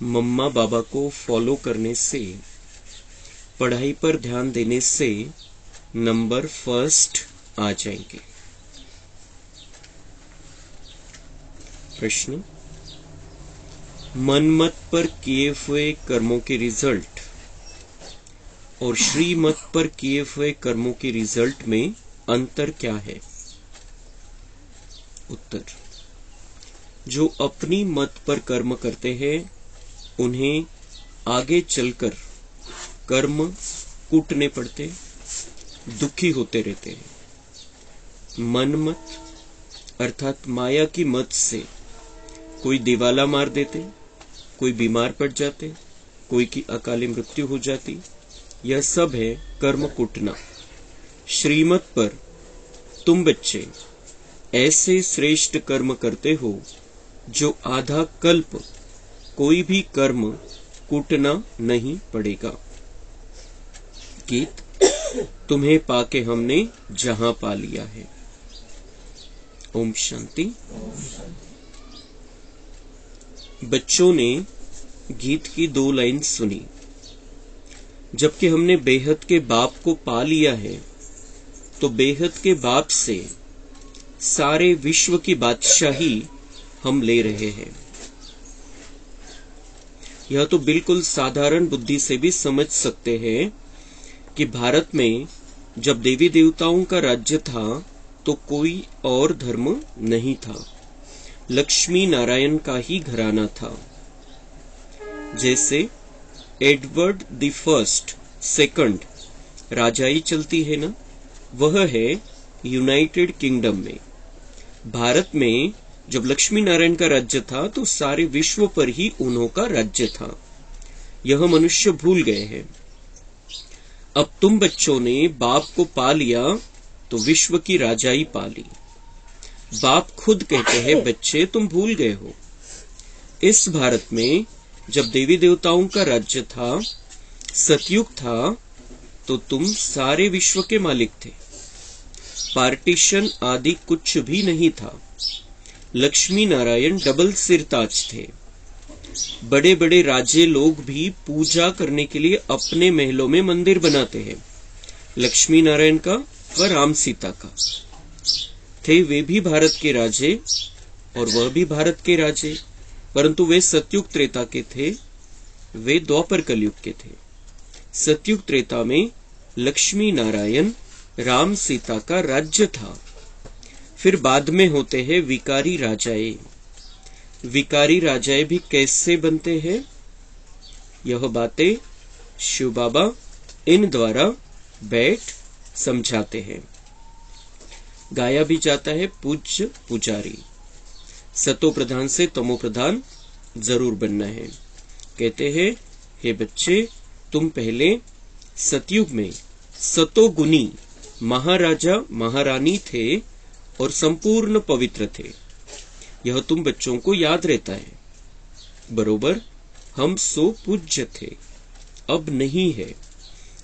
Mamma बाबा को follow करने से, पढ़ाई पर ध्यान देने से नंबर फर्स्ट आ जाएंगे। प्रश्न, मनमत पर किए हुए कर्मों के रिजल्ट और श्रीमत पर किए हुए कर्मों के रिजल्ट में अंतर क्या है? उत्तर, जो अपनी मत पर कर्म करते हैं उन्हें आगे चलकर कर्म कूटने पड़ते, दुखी होते रहते हैं। मनमत अर्थात माया की मत से कोई दिवाला मार देते, कोई बीमार पड़ जाते, कोई की अकाली मृत्यु हो जाती। यह सब है कर्म कूटना। श्रीमत पर तुम बच्चे ऐसे श्रेष्ठ कर्म करते हो जो आधा कल्प कोई भी कर्म कूटना नहीं पड़ेगा। गीत, तुम्हें पाके हमने जहां पा लिया है। ओम शांति। बच्चों ने गीत की 2 लाइन सुनी। जबकि हमने बेहद के बाप को पा लिया है तो बेहद के बाप से सारे विश्व की बादशाही हम ले रहे हैं। यह तो बिल्कुल साधारण बुद्धि से भी समझ सकते हैं कि भारत में जब देवी देवताओं का राज्य था तो कोई और धर्म नहीं था, लक्ष्मी नारायण का ही घराना था। जैसे एडवर्ड द फर्स्ट सेकंड राजाई चलती है ना, वह है यूनाइटेड किंगडम में। भारत में जब लक्ष्मी नारायण का राज्य था तो सारे विश्व पर ही उन्हों का राज्य था। यह मनुष्य भूल गए हैं। अब तुम बच्चों ने बाप को पा लिया तो विश्व की राजाई पा ली। बाप खुद कहते हैं, बच्चे तुम भूल गए हो, इस भारत में जब देवी देवताओं का राज्य था, सतयुग था, तो तुम सारे विश्व के मालिक थे। पार्टीशन आदि कुछ भी नहीं था। लक्ष्मी नारायण डबल सिरताज थे। बड़े बड़े राजे लोग भी पूजा करने के लिए अपने महलों में मंदिर बनाते हैं। लक्ष्मी नारायण का व राम सीता का थे, वे भी भारत के राजे और वह भी भारत के राजे, परंतु वे सतयुग त्रेता के थे, वे द्वापर कलयुग के थे। सतयुग त्रेता में लक्ष्मी नारायण राम सीता का राज्य था। फिर बाद में होते हैं विकारी राजाए। विकारी राजाए भी कैसे बनते हैं, यह बातें शिव बाबा इन द्वारा बैठ समझाते हैं। गाया भी जाता है, पूज्य पुजारी। सतो प्रधान से तमो प्रधान जरूर बनना है। कहते हैं, हे बच्चे, तुम पहले सतयुग में सतोगुनी महाराजा महारानी थे और संपूर्ण पवित्र थे। यह तुम बच्चों को याद रहता है। बरोबर हम सो पूज्य थे, अब नहीं है।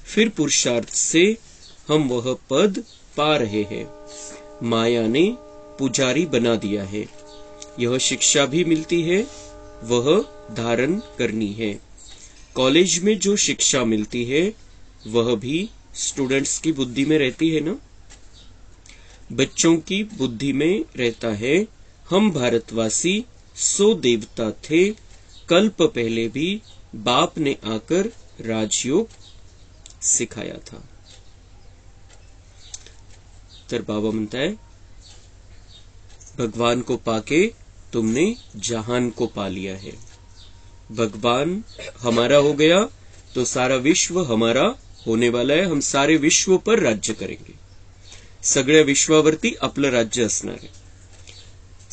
फिर पुरुषार्थ से हम वह पद पा रहे हैं। माया ने पुजारी बना दिया है। यह शिक्षा भी मिलती है, वह धारण करनी है। कॉलेज में जो शिक्षा मिलती है वह भी स्टूडेंट्स की बुद्धि में रहती है ना। बच्चों की बुद्धि में रहता है, हम भारतवासी सो देवता थे, कल्प पहले भी बाप ने आकर राजयोग सिखाया था। तर बाबा म्हणता है, भगवान को पाके तुमने जहान को पा लिया है। भगवान हमारा हो गया तो सारा विश्व हमारा होने वाला है। हम सारे विश्व पर राज्य करेंगे। सगळ्या विश्वावरती आपलं राज्य असणार आहे।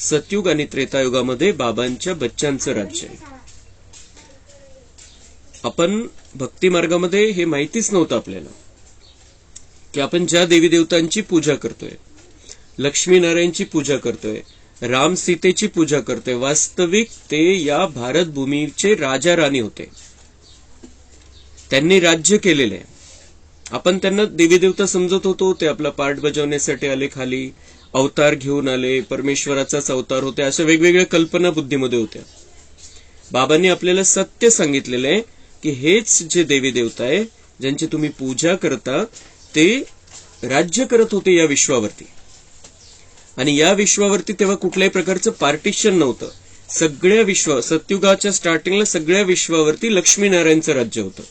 सतयुग आणि त्रेतायुगामध्ये बाबांच्या बच्चांचं राज्य आहे। आपण भक्ती मार्गामध्ये हे माहितीच नव्हतं आपल्याला की आपण ज्या देवी देवतांची पूजा करतोय, लक्ष्मी नारायणची पूजा करतोय, राम सीतेची पूजा करतोय, वास्तविक ते या भारत भूमीचे राजा राणी होते। त्यांनी राज्य केलेले आहे। आपण त्यांना देवी देवता समजत होतो, ते आपला पार्ट बजावण्यासाठी आले, खाली अवतार घेऊन आले, परमेश्वराचाच अवतार होते, अशा वेगवेगळ्या कल्पना बुद्धीमध्ये होत्या। बाबांनी आपल्याला सत्य सांगितलेलं आहे की हेच जे देवी देवता आहे ज्यांची तुम्ही पूजा करता ते राज्य करत होते या विश्वावरती. आणि या विश्वावरती तेव्हा कुठल्याही प्रकारचं पार्टिशन नव्हतं. सगळ्या सतयुगाच्या स्टार्टिंगला सगळ्या विश्वावरती लक्ष्मीनारायणचं राज्य होतं.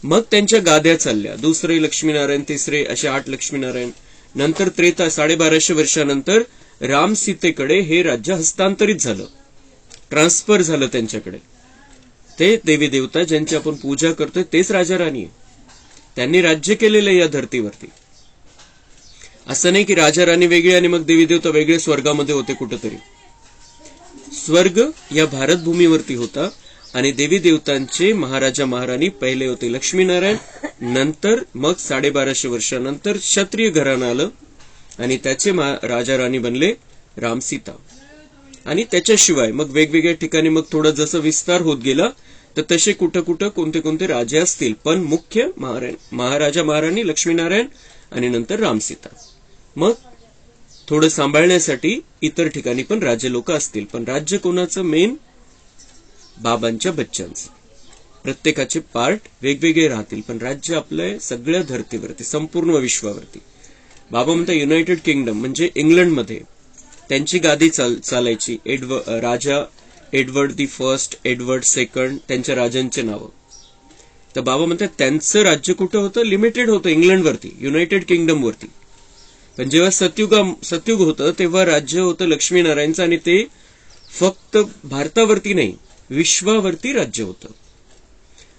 मग त्यांच्या गाद्या चालल्या, दुसरे लक्ष्मीनारायण, तिसरे, असे 8 लक्ष्मीनारायण. नंतर त्रेता 1250 वर्षानंतर राम सीतेकडे हे राज्य हस्तांतरित झालं, ट्रान्सफर झालं त्यांच्याकडे. ते देवी देवता ज्यांची आपण पूजा करतोय तेच राजा राणी आहे. त्यांनी राज्य केलेलं आहे या धर्तीवरती. असं नाही की राजा राणी वेगळे आणि मग देवी देवता वेगळे स्वर्गामध्ये होते कुठेतरी. स्वर्ग या भारत भूमीवरती होता आणि देवी देवतांचे महाराजा महाराणी पहिले होते लक्ष्मीनारायण. नंतर मग 1250 वर्षानंतर क्षत्रिय घराणं आलं आणि त्याचे राजा राणी बनले राम सीता. आणि त्याच्याशिवाय मग वेगवेगळ्या ठिकाणी मग थोडं जसं विस्तार होत गेला तर तसे कुठं कुठं कोणते कोणते राजे असतील, पण मुख्य महाराजा महाराणी लक्ष्मीनारायण आणि नंतर राम सीता. मग थोडं सांभाळण्यासाठी इतर ठिकाणी पण राजे लोक असतील, पण राज्य कोणाचं? मेन बाबांच्या बच्चांचं. प्रत्येकाचे पार्ट वेगवेगळे राहतील, पण राज्य आपलं सगळ्या धर्तीवरती, संपूर्ण विश्वावरती. बाबा म्हणतात युनायटेड किंगडम म्हणजे इंग्लंडमध्ये त्यांची गादी चालायची. राजा Edward the first, Edward second, त्यांच्या राजांचे नावं. तर बाबा म्हणतात त्यांचं राज्य कुठं होतं? लिमिटेड होतं इंग्लंडवरती, युनायटेड किंगडम वरती. पण जेव्हा सतयुग होतं तेव्हा राज्य होतं लक्ष्मीनारायणचं आणि ते फक्त भारतावरती नाही, विश्वावरती राज्य होतं.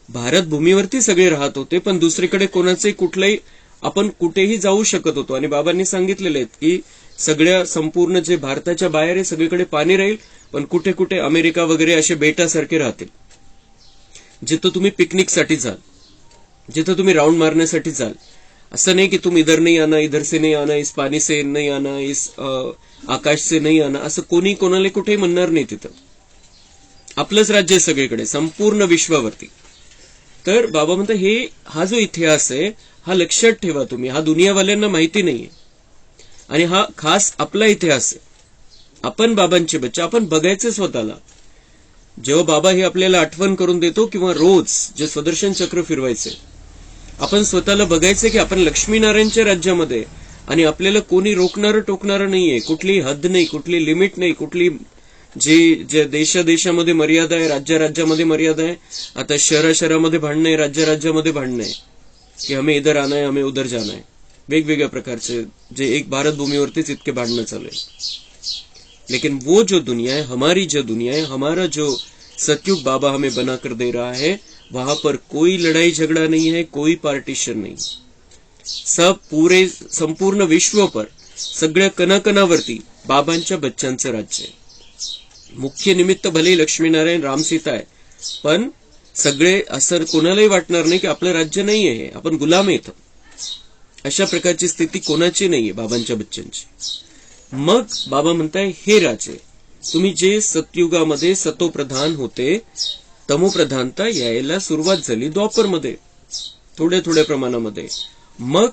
भारत भूमीवरती सगळे राहत होते, पण दुसरीकडे कोणाचे कुठलंही आपण कुठेही जाऊ शकत होतो. आणि बाबांनी सांगितलेले आहेत की सगळ्या संपूर्ण जे भारताच्या बाहेर आहे सगळीकडे पाणी राहील, पण कुठे कुठे अमेरिका वगैरे असे बेटासारखे राहतील, जिथं तुम्ही पिकनिकसाठी जाल, जिथं तुम्ही राऊंड मारण्यासाठी जाल. असं नाही की तुम इधर नहीं आना, इधर से नहीं आना, इस पानी से नहीं आना, इस आकाश से नहीं आना, असं कोणी कोणाला कुठेही म्हणणार नाही. तिथं आपलंच राज्य आहे सगळीकडे, संपूर्ण विश्वावरती. तर बाबा म्हणतात हा जो इतिहास आहे हा लक्षात ठेवा तुम्ही. हा दुनियावाल्यांना माहिती नाहीये आणि हा खास आपला इतिहास आहे. आपण बाबांचे बच्चे, आपण बघायचे स्वतःला. जेव्हा बाबा हे आपल्याला आठवण करून देतो किंवा रोज जे सुदर्शन चक्र फिरवायचे, आपण स्वतःला बघायचे की आपण लक्ष्मीनारायणच्या राज्यामध्ये आणि आपल्याला कोणी रोखणारं टोकणारं नाहीये. कुठली हद्द नाही, कुठली लिमिट नाही, कुठली जे देशामध्ये मर्यादा आहे, राज्यामध्ये मर्यादा आहे. आता शहरामध्ये भांडणं आहे, राज्यामध्ये भांडणं आहे की हमें इधर आना है, हमें उधर जाना है. वेगवेगळ्या प्रकारचे जे एक भारत भूमीवरतीच इतके भांडणं चालू आहे. लेकिन वो जो दुनिया है, हमारी जो दुनिया है, हमारा जो सतयुग बाबा हमें बनाकर दे रहा है, वहां पर कोई लड़ाई झगड़ा नहीं है, कोई पार्टीशन नहीं. सब पूरे संपूर्ण विश्व पर सगळ्या कणाकणावरती बाबांच्या बच्चांचं राज्य आहे. मुख्य निमित्त भले लक्ष्मीनारायण राम सीता आहे, पण सगळे असं कोणालाही वाटणार नाही की आपलं राज्य नाहीये, हे आपण गुलाम येतो. अशा प्रकारची स्थिती कोणाची नाहीये बाबांच्या बच्चांची. मग बाबा म्हणताय हे राजे, तुम्ही जे सतयुगामध्ये सतोप्रधान होते, तमोप्रधानता यायला सुरुवात झाली द्वापरमध्ये थोड्या थोड्या प्रमाणामध्ये. मग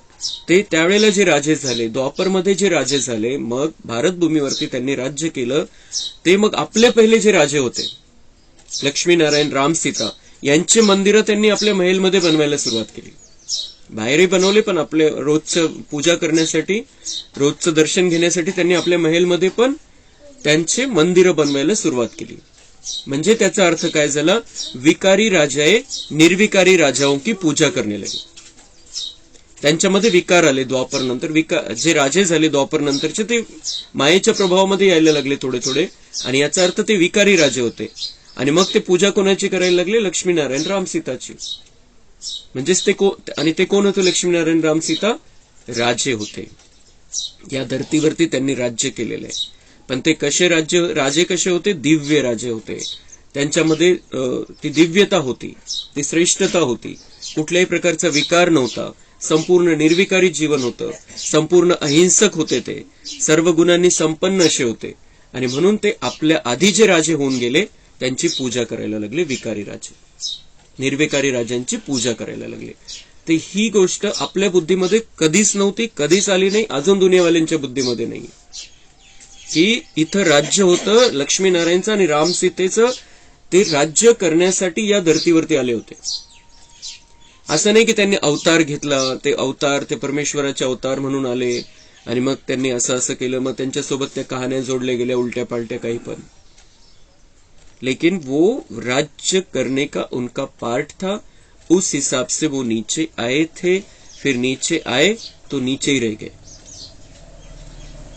ते त्यावेळेला जे राजे झाले, द्वापरमध्ये जे राजे झाले, मग भारत भूमीवरती त्यांनी राज्य केलं. ते मग आपले पहिले जे राजे होते लक्ष्मीनारायण राम सीता यांचे मंदिरं त्यांनी आपल्या महलमध्ये बनवायला सुरुवात केली. बाहेरही बनवले, पण आपले रोजचं पूजा करण्यासाठी, रोजचं दर्शन घेण्यासाठी त्यांनी आपल्या महलमध्ये पण त्यांचे मंदिरं बनवायला सुरुवात केली. म्हणजे त्याचा अर्थ काय झाला? विकारी राजाए निर्विकारी राजाओं की पूजा करणे लगे. त्यांच्यामध्ये विकार आले द्वापर नंतर. जे राजे झाले द्वापर नंतरचे ते मायेच्या प्रभावामध्ये यायला लागले थोडे थोडे, आणि याचा अर्थ ते विकारी राजे होते. आणि मग ते पूजा कोणाची करायला लागले? लक्ष्मीनारायण राम सीताची. म्हणजेच ते कोण होते? लक्ष्मीनारायण राम सीता राजे होते. या धर्तीवरती त्यांनी राज्य केलेलं आहे. पण ते राजे कसे होते? दिव्य राजे होते. त्यांच्यामध्ये ती दिव्यता होती, ती श्रेष्ठता होती, कुठल्याही प्रकारचा विकार नव्हता, संपूर्ण निर्विकारी जीवन होतं, संपूर्ण अहिंसक होते, ते सर्व गुणांनी संपन्न असे होते. आणि म्हणून ते आपल्या आधी जे राजे होऊन गेले त्यांची पूजा करायला लागले. विकारी राजे, निर्विकारी राजांची पूजा करायला लागले. तर ही गोष्ट आपल्या बुद्धीमध्ये कधीच नव्हती, कधीच आली नाही, अजून दुनियावाल्यांच्या बुद्धीमध्ये नाही की इथं राज्य होतं लक्ष्मीनारायणचं आणि राम सीतेचं. ते राज्य करण्यासाठी या धर्तीवरती आले होते. असं नाही की त्यांनी अवतार घेतला, ते अवतार ते परमेश्वराचे अवतार म्हणून आले आणि मग त्यांनी असं असं केलं, मग त्यांच्यासोबत त्या कहाण्या जोडल्या गेल्या उलट्या पालट्या काही पण. लेकिन वो राज्य करने का उनका पार्ट था, उस हिसाब से वो नीचे आए थे. फिर नीचे आए तो नीचे ही रह गए,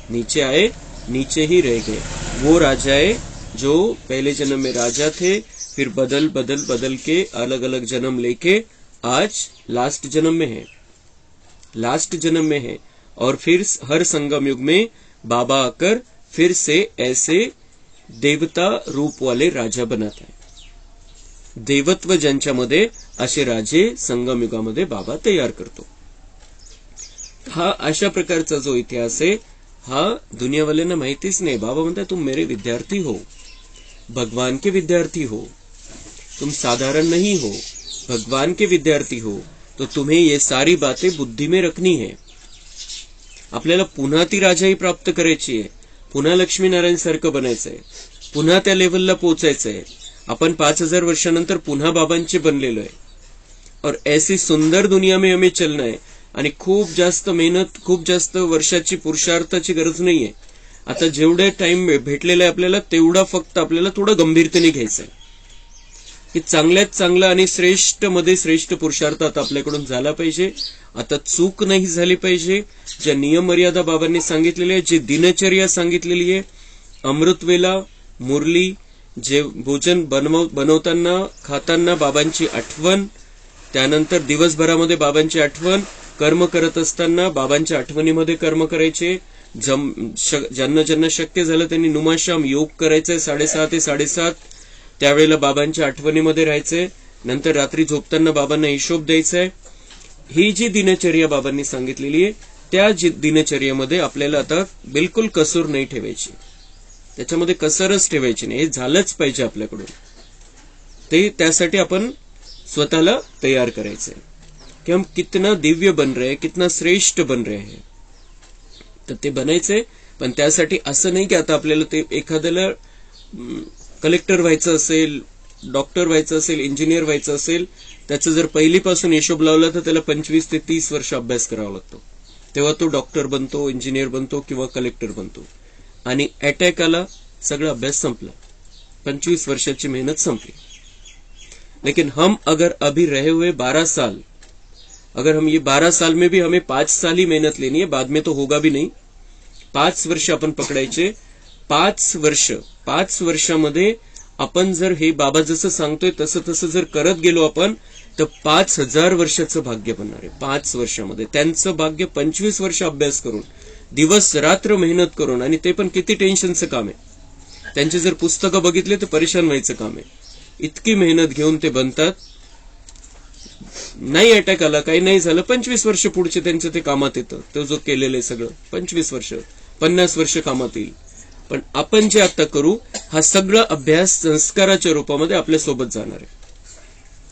नीचे आए नीचे ही रह गए. वो राजाए जो पहले जन्म में राजा थे, फिर बदल बदल बदल के अलग अलग जन्म लेके आज लास्ट जन्म में है, लास्ट जन्म में है. और फिर हर संगम युग में बाबा आकर फिर से ऐसे देवता रूप वाले राजा बनात आहे. देवत्व ज्यांच्यामध्ये असे राजे संगम युगामध्ये बाबा तयार करतो. हा अशा प्रकारचा जो इतिहास आहे हा दुनियावाल्यांना माहितीच नाही. बाबा म्हणतात तुम मेरे विद्यार्थी हो, भगवान के विद्यार्थी हो, तुम साधारण नहीं हो, भगवान के विद्यार्थी हो, तो तुम्हें ये सारी बातें बुद्धी में रखनी है. आपल्याला पुन्हा ती राजाई प्राप्त करायची आहे, पुन्हा लक्ष्मीनारायण सारखं बनायचंय, पुन्हा त्या लेवलला पोहोचायचंय. आपण 5000 वर्षानंतर पुन्हा बाबांचे बनलेलो आहे. और ऐसी सुंदर दुनिया में हमें चलना है. आणि खूप जास्त मेहनत, खूप जास्त वर्षाची पुरुषार्थाची गरज नाहीये. आता जेवढे टाइम भेटलेला आहे आपल्याला तेवढा फक्त आपल्याला थोडं गंभीरतेने घ्यायचं आहे की चांगल्यात चांगला आणि श्रेष्ठ मध्ये श्रेष्ठ पुरुषार्थ आता आपल्याकडून झाला पाहिजे. आता चूक नाही झाली पाहिजे. ज्या नियम मर्यादा बाबांनी सांगितलेली आहे, जी दिनचर्या सांगितलेली आहे, अमृतवेला, मुरली, जे भोजन बनवताना खाताना बाबांची आठवण, त्यानंतर दिवसभरामध्ये बाबांची आठवण, कर्म करत असताना बाबांच्या आठवणीमध्ये कर्म करायचे. ज्यांना ज्यांना शक्य झालं त्यांनी नुमाशाम योग करायचंय 6:30 ते 7:30, त्यावेळेला बाबांच्या आठवणीमध्ये राहायचंय. नंतर रात्री झोपताना बाबांना हिशोब द्यायचाय. ही जी दिनचर्या बाबांनी सांगितलेली आहे त्या दिनचर्येमध्ये आपल्याला आता बिलकुल कसूर नाही ठेवायची, त्याच्यामध्ये कसरच ठेवायची नाही. हे झालंच पाहिजे आपल्याकडून. ते त्यासाठी आपण स्वतःला तयार करायचंय कि हम कितना दिव्य बन रहे हैं, कितना श्रेष्ठ बन रहे हैं. तर ते बनायचंय. पण त्यासाठी असं नाही की आता आपल्याला ते एखाद्याला कलेक्टर व्हायचं असेल, डॉक्टर व्हायचं असेल, इंजिनियर व्हायचं असेल, त्याचं जर पहिलीपासून हिशोब लावला तर त्याला 25 ते 30 वर्ष अभ्यास करावा लागतो. तेव्हा तो डॉक्टर बनतो, इंजिनियर बनतो किंवा कलेक्टर बनतो. आणि अटॅक आला, सगळा अभ्यास संपला, 25 वर्षाची मेहनत संपली. लेकिन हम अगर अभी रहे हुए 12 साल, अगर हम ये 12 साल में भी हमें 5 साल ही मेहनत लेनी है, बाद में तो होगा भी नहीं. 5 वर्ष आपण पकडायचे. 5 वर्षामध्ये आपण जर हे बाबा जसं सांगतोय तसं तसं जर करत गेलो आपण तर 5000 वर्षाचं भाग्य बनणार आहे. 5 वर्षामध्ये त्यांचं भाग्य 25 वर्ष अभ्यास करून, दिवस रात्र मेहनत करून, आणि ते पण किती टेन्शनचं काम आहे. त्यांचे जर पुस्तकं बघितले तर परेशान व्हायचं काम आहे. इतकी मेहनत घेऊन ते बनतात. नाही अटॅक आला, काही नाही झालं, 25 वर्ष पुढचे त्यांचं ते कामात येतं. तो जो केलेलं आहे सगळं 25 वर्ष, 50 वर्ष कामात येईल. पण आपण जे आता करू हा सगळा अभ्यास संस्काराच्या रूपामध्ये आपल्या सोबत जाणार आहे.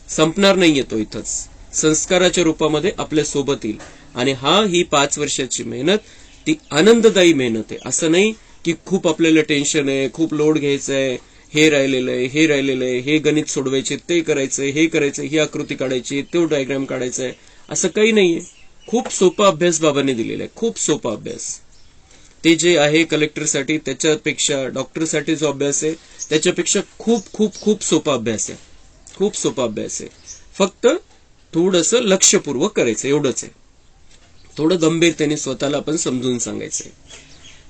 संपणार नाहीये तो इथंच, संस्काराच्या रूपामध्ये आपल्या सोबत येईल. आणि ही 5 वर्षाची मेहनत ती आनंददायी मेहनत आहे. असं नाही की खूप आपल्याला टेन्शन आहे, खूप लोड घ्यायचं आहे, हे राहिलेलं आहे, हे राहिलेलं आहे, हे गणित सोडवायचे, ते करायचंय, हे करायचं, ही आकृती काढायची, तो डायग्राम काढायचा आहे, असं काही नाहीये. खूप सोपा अभ्यास बाबांनी दिलेला आहे, खूप सोपा अभ्यास. ते जे आहे कलेक्टरसाठी त्याच्यापेक्षा, डॉक्टरसाठी जो अभ्यास आहे त्याच्यापेक्षा खूप खूप खूप सोपा अभ्यास आहे, खूप सोपा अभ्यास आहे. फक्त थोडंसं लक्षपूर्वक करायचं एवढंच आहे. थोडं गंभीरतेने स्वतःला आपण समजून सांगायचंय.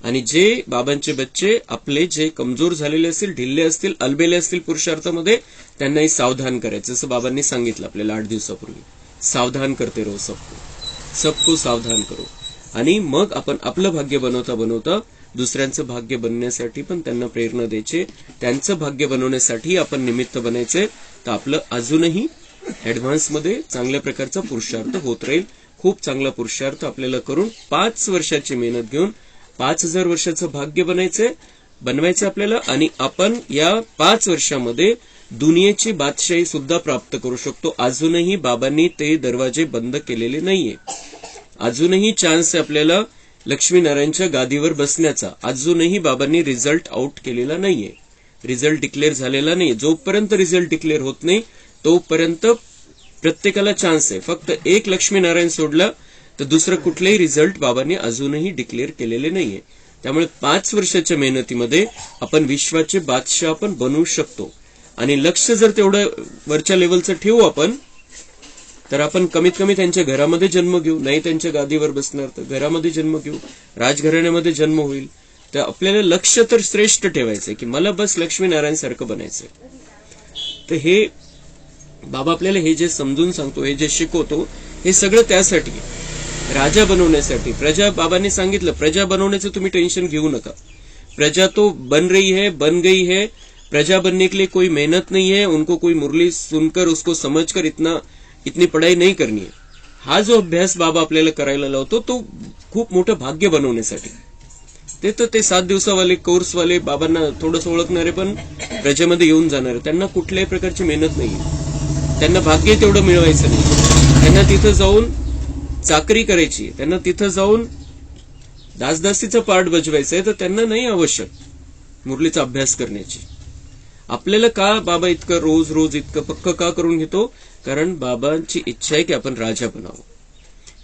आणि जे बाबांचे बच्चे आपले जे कमजोर झालेले असतील, ढिल्ले असतील, अलबेले असतील पुरुषार्थामध्ये, त्यांनाही सावधान करायचं. जसं बाबांनी सांगितलं आपल्याला 8 दिवसापूर्वी, सावधान करते रहो सबको सावधान करो. आणि मग आपण आपलं भाग्य बनवता बनवता दुसऱ्यांचं भाग्य बनण्यासाठी पण त्यांना प्रेरणा द्यायची. त्यांचं भाग्य बनवण्यासाठी आपण निमित्त बनायचंय. तर आपलं अजूनही ऍडव्हान्समध्ये चांगल्या प्रकारचा पुरुषार्थ होत राहील. खूप चांगला पुरुषार्थ आपल्याला करून 5 वर्षाची मेहनत घेऊन 5000 वर्षाचं भाग्य बनवायचं आपल्याला. आणि आपण या 5 वर्षामध्ये दुनियेची बादशाही सुद्धा प्राप्त करू शकतो. अजूनही बाबांनी ते दरवाजे बंद केलेले नाहीये. अजूनही चान्स आहे आपल्याला लक्ष्मीनारायणच्या गादीवर बसण्याचा. अजूनही बाबांनी रिझल्ट आउट केलेला नाहीये. रिझल्ट डिक्लेअर झालेला नाही. जोपर्यंत रिझल्ट डिक्लेअर होत नाही तोपर्यंत प्रत्येकाला चान्स आहे. फक्त एक लक्ष्मीनारायण सोडला तर दुसरं कुठलेही रिझल्ट बाबांनी अजूनही डिक्लेअर केलेले नाहीये. त्यामुळे 5 वर्षाच्या मेहनतीमध्ये आपण विश्वाचे बादशाह आपण बनवू शकतो. आणि लक्ष जर तेवढं वरच्या लेवलचं ठेवू आपण, तर आपण कमीत कमी त्यांच्या घरामध्ये जन्म घेऊ. नाही त्यांच्या गादीवर बसणार तर घरामध्ये जन्म घेऊ, राजघराण्यामध्ये जन्म होईल. तर आपल्याला लक्ष तर श्रेष्ठ ठेवायचंय की मला बस लक्ष्मीनारायण सारखं बनायचंय. तर हे बाबा आपल्याला हे जे समजून सांगतो, हे जे शिकवतो, हे सगळं त्यासाठी, राजा बनवण्यासाठी. प्रजा, बाबांनी सांगितलं प्रजा बनवण्याचं तुम्ही टेन्शन घेऊ नका. प्रजा तो बन रही है, बन गई है. प्रजा बनने के लिए कोई मेहनत नहीं है. उनको कोई मुरली सुनकर उसको समझकर इतनी पढ़ाई नहीं करनी है. हा जो अभ्यास बाबा आपल्याला करायला लावतो तो खूप मोठं भाग्य बनवण्यासाठी. ते 7 दिवसावाले कोर्सवाले बाबांना थोडंसं ओळखणारे पण प्रजेमध्ये येऊन जाणारे, त्यांना कुठल्याही प्रकारची मेहनत नाही. त्यांना भाग्य तेवढं मिळवायचं नाही. त्यांना तिथं जाऊन चाकरी करायची, त्यांना तिथं जाऊन दासदासीचं पार्ट बजवायचंय, तर त्यांना नाही आवश्यक मुरलीचा अभ्यास करण्याची. आपल्याला का बाबा इतकं रोज रोज इतकं पक्क का करून घेतो? कारण बाबांची इच्छा है कि अपन राजा बनाओ.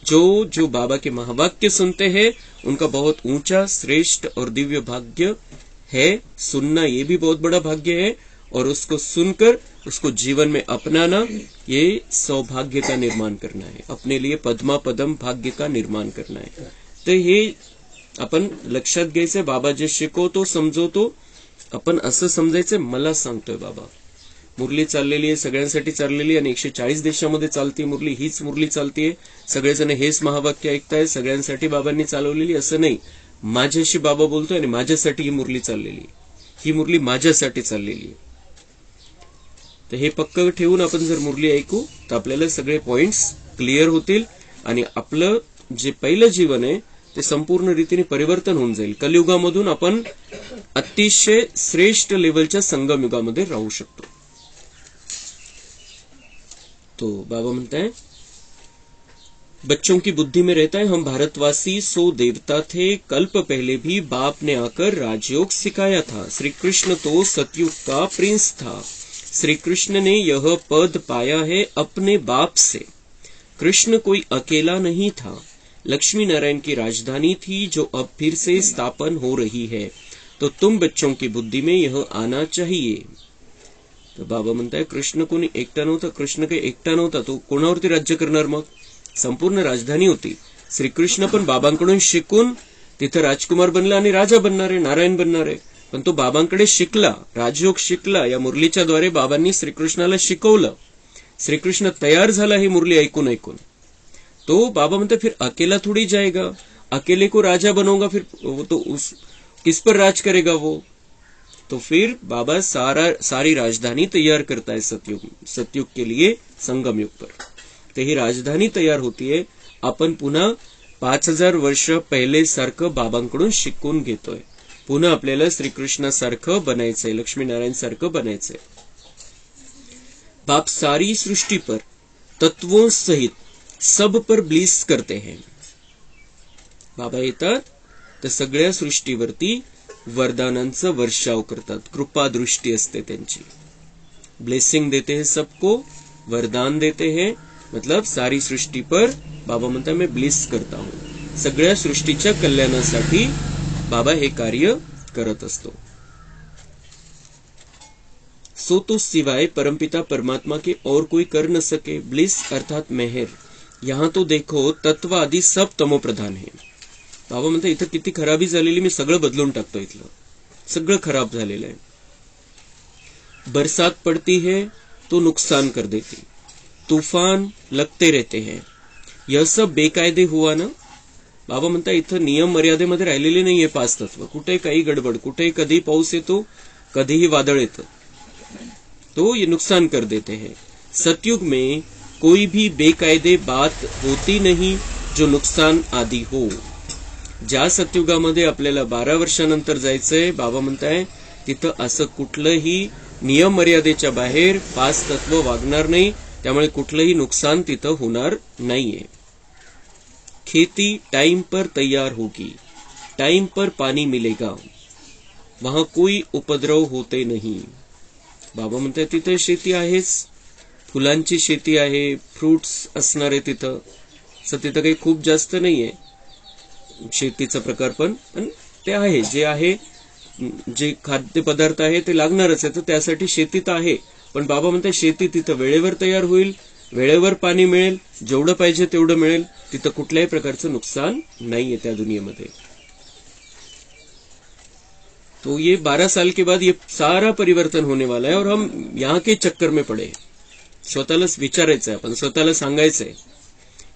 जो बाबा के महावाक्य सुनते हैं उनका बहुत ऊंचा, श्रेष्ठ और दिव्य भाग्य है. सुनना ये भी बहुत बड़ा भाग्य है, और उसको सुनकर उसको जीवन में अपनाना ये सौभाग्य का निर्माण करना है. अपने लिए पद्मा पदम भाग्य का निर्माण करना है. तर हे आपण लक्षात घ्यायचंय. बाबा जे शिकवतो, समजवतो, आपण असं समजायचं मला सांगतोय बाबा. मुरली चाललेली आहे, सगळ्यांसाठी चाललेली, आणि 140 देशामध्ये चालती मुरली. हीच मुरली चालतीये, सगळेजण हेच महावाक्य ऐकताय, सगळ्यांसाठी बाबांनी चालवलेली असं नाही. माझ्याशी बाबा बोलतोय आणि माझ्यासाठी ही मुरली चाललेली. ही मुरली माझ्यासाठी चाललेली आहे. तर हे पक्क ठेवून आपण जर मुरली ऐकू तर आपल्याला सगळे पॉइंट्स क्लिअर होतील आणि आपलं जे पहिलं जीवन आहे ते संपूर्ण रीतीने परिवर्तन होऊन जाईल. कलियुगामधून आपण अतिशय श्रेष्ठ लेवलच्या संगम युगामध्ये राहू शकतो. तो बाबा म्हणता है, बच्चों की बुद्धि में रहता है हम भारतवासी सो देवता थे. कल्प पहले भी बाप ने आकर राजयोग सिखाया था. श्री कृष्ण तो सतयुग का प्रिंस था. श्री कृष्ण ने यह पद पाया है अपने बाप से. कृष्ण कोई अकेला नहीं था. लक्ष्मी नारायण की राजधानी थी जो अब फिर से स्थापन हो रही है. तो तुम बच्चों की बुद्धि में यह आना चाहिए. तर बाबा म्हणताय कृष्ण कोणी एकटा नव्हता. कृष्ण काही एकटा नव्हता. तो कोणावरती राज्य करणार? मग संपूर्ण राजधानी होती. श्रीकृष्ण पण बाबांकडून शिकून तिथं राजकुमार बनला आणि राजा बनणार आहे, नारायण बनणार आहे. पण तो बाबांकडे शिकला, राजयोग शिकला. या मुरलीच्या द्वारे बाबांनी श्रीकृष्णाला शिकवलं. श्रीकृष्ण तयार झाला ही मुरली ऐकून ऐकून. तो बाबा म्हणते फिर अकेला थोड़ी जाएगा, अकेले को राजा बनूंगा, फिर तो किस पर राज करेगा वो? तो फिर बाबा सारी राजधानी तैयार करता है सतयुग के लिए, संगम युग पर. तो ही राजधानी तयार होतीये. आपण पुन्हा 5000 वर्ष पहिले सारखं बाबांकडून शिकून घेतोय. पुन्हा आपल्याला श्रीकृष्णासारखं बनायचंय, लक्ष्मीनारायण सारखं बनायचंय. बाप सारी सृष्टि पर तत्वों सहित सब पर ब्लिस करते हैं. बाबा येतात तर सगळ्या सृष्टीवरती वरदानांचं वर्षाव करतात. कृपा दृष्टी असते त्यांची. ब्लेसिंग देते हैं सबको, वरदान देते हैं. मतलब सारी सृष्टी पर बाबा म्हणता मैं ब्लिस करता हूं. सगळ्या सृष्टीच्या कल्याणासाठी बाबा हे कार्य करत असतो. सो तो सिवाय परमपिता परमात्मा के और कोई कर न सके. ब्लिस अर्थात मेहर. यहां तो देखो तत्व आदि सब तमो प्रधान है. बाबा म्हणता इथं किती खराबी झालेली, मी सगळं बदलून टाकतो. इथलं सगळं खराब झालेलं आहे. बरसात पड़ती है तो नुकसान कर देती, तूफान लगते रहते हैं. यह सब बेकायदे हुआ ना. बाबा म्हणता इथं नियम मर्यादेमध्ये राहिलेले नाहीये 5 तत्व. कुठे काही गडबड, कुठे कधी पाऊस येतो, कधीही वादळ येतं, तो ये नुकसान कर देते हैं. सतयुग में कोई भी बेकायदे बात होती नहीं जो नुकसान आदि हो. ज्या सतयुगामध्ये आपल्याला 12 वर्षानंतर जायचंय, बाबा म्हणताय तिथं असं कुठलंही नियम मर्यादेच्या बाहेर 5 तत्व वागणार नाही. त्यामुळे कुठलंही नुकसान तिथं होणार नाहीये. खेती टाइम पर तैयार होगी, टाइम पर पानी मिलेगा. वहां कोई उपद्रव होते नाही. बाबा म्हणतात तिथे शेती आहेच, फुलांची शेती आहे, फ्रुट्स असणार आहे तिथं. तिथं काही खूप जास्त नाहीये शेतीचा प्रकार, पण ते आहे जे आहे, जे खाद्यपदार्थ आहे ते लागणारच आहे, तर त्यासाठी शेती तर आहे. पण बाबा म्हणतात शेती तिथं वेळेवर तयार होईल, वेळेवर पाणी मिळेल, जेवढं पाहिजे तेवढं मिळेल, तिथं कुठल्याही प्रकारचं नुकसान नाहीये त्या दुनियेमध्ये. तो ये 12 साल के बाद ये सारा परिवर्तन होने वाला है और हम यहाँ के चक्कर में पड़े. स्वतःलाच विचारायचंय, आपण स्वतःला सांगायचंय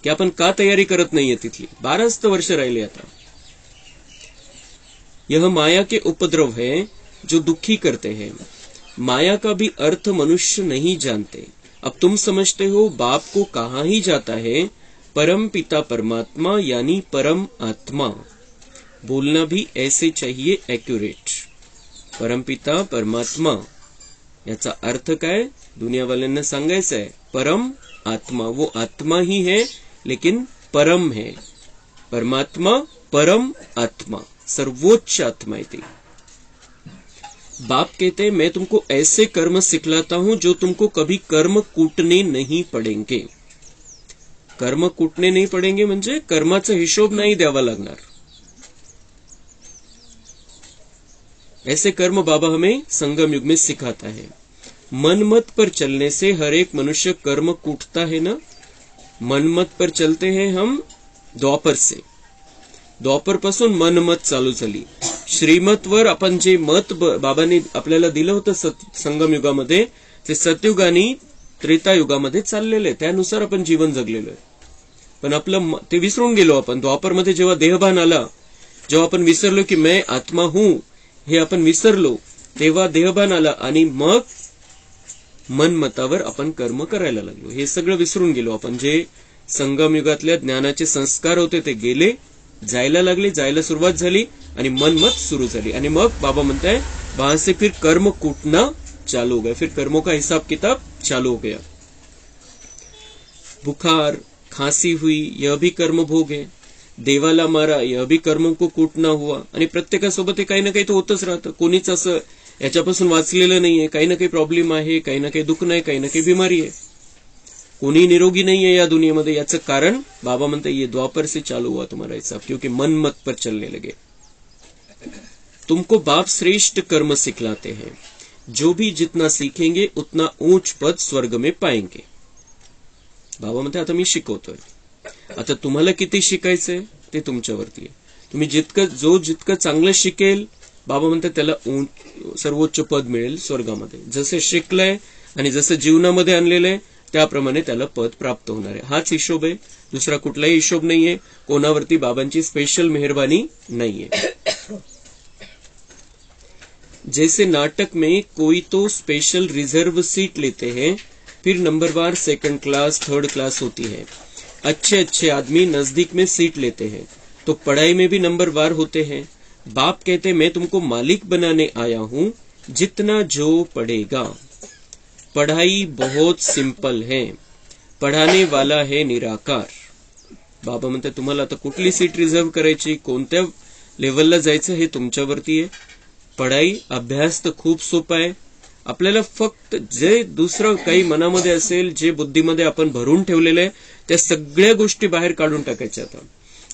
की आपण का तयारी करत नाहीये तिथली. 12 वर्ष राहिले आता. यह माया के उपद्रव है जो दुखी करते हैं. माया का भी अर्थ मनुष्य नहीं जानते. अब तुम समझते हो बाप को कहा ही जाता है, परम पिता परमात्मा यानी परम आत्मा. बोलना भी ऐसे चाहिए एक्युरेट. परमपिता परमात्मा याचा अर्थ काय दुनियावाल्यांना सांगायचं आहे. परम आत्मा, वो आत्मा ही है लेकिन परम है. परमात्मा परम आत्मा, सर्वोच्च आत्मा है ती. बाप कहते हैं मैं तुमको ऐसे कर्म सिखलाता हूं जो तुमको कभी कर्म कूटने नहीं पड़ेंगे. कर्म कूटने नहीं पड़ेंगे म्हणजे कर्माचा हिशोब नाही द्यावा लागणार. ऐसे कर्म बाबा हमें संगम युग में सिखाता है. मनमत पर चलने से हर एक मनुष्य कर्म कूटता है ना. मनमत पर चलते हैं हम द्वापर से. द्वापर पासून मनमत चालू झाली. श्रीमतवर आपण जे मत बाबांनी आपल्याला दिलं होतं संगम युगामध्ये, ते सतयुग आणि त्रेतायुगामध्ये चाललेलं आहे. त्यानुसार आपण जीवन जगलेलो आहे. पण आपलं ते विसरून गेलो आपण. द्वापरमध्ये जेव्हा देहभान आला, जेव्हा आपण विसरलो की मैं आत्मा हूं, हे आपण विसरलो, तेव्हा देहभान आला आणि मग मनमतावर आपण कर्म करायला लागलो. हे सगळं विसरून गेलो आपण. जे संगम युगातल्या ज्ञानाचे संस्कार होते ते गेले, जायला लागले, जायला सुरुवात झाली आणि मनमत सुरू झाली. आणि मग बाबा म्हणताय वहां से फिर कर्म कूटना चालू हो गया, फिर कर्मों का हिसाब किताब चालू हो गया. बुखार खांसी हुई, यह भी कर्म भोग है. देवाला मारा, यह भी कर्मों को कूटना हुआ. आणि प्रत्येकासोबत हे काही ना काही तर होतच राहतं. कोणीच असं याच्यापासून वाचलेलं नाहीये. काही ना काही प्रॉब्लेम आहे, काही ना काही दुःख नाही, काही ना काही बिमारी आहे. कोणी निरोगी नाहीये या दुनियेमध्ये. याचं कारण बाबा म्हणते ये द्वापर से चालू हुआ तुम्हारा हिसाब, क्योंकि मन मत पर चलने लगे. तुमको बाप श्रेष्ठ कर्म सिखलाते हैं. जो भी जितना सीखेंगे उतना ऊंच पद स्वर्ग में पाएंगे. बाबा म्हणते आता मी शिकवतोय. आता तुम्हाला किती शिकायचंय ते तुमच्यावरती आहे. तुम्ही जितकं चांगलं शिकेल, बाबा म्हणतात त्याला सर्वोच्च पद मिळेल स्वर्गामध्ये. जसे शिकलंय आणि जसं जीवनामध्ये आणलेलं आहे त्याप्रमाणे त्याला पद प्राप्त होणार आहे. हाच हिशोब आहे, दुसरा कुठलाही हिशोब नाहीये. कोणावरती बाबांची स्पेशल मेहरबानी नाहीये. जैसे नाटक में कोई तो स्पेशल रिजर्व सीट लेते हैं, फिर नंबरवार सेकंड क्लास थर्ड क्लास होती है. अच्छे अच्छे आदमी नजदीक में सीट लेते हैं, तो पढ़ाई में भी नंबरवार होते हैं. बाप कहते मैं तुमको मालिक बनाने आया हूं, जितना जो पढ़ेगा. पढ़ाई बहुत सिंपल है, पढ़ाने वाला है निराकार. बाबा म्हणते तुम्हाला आता कुठली सीट रिझर्व करायची, कोणत्या लेवलला जायचं हे तुमच्यावरती आहे. पढ़ाई अभ्यास तर खूप सोपा आहे. आपल्याला फक्त जे दुसरं काही मनामध्ये असेल, जे बुद्धीमध्ये आपण भरून ठेवलेलं आहे, त्या सगळ्या गोष्टी बाहेर काढून टाकायच्या आता.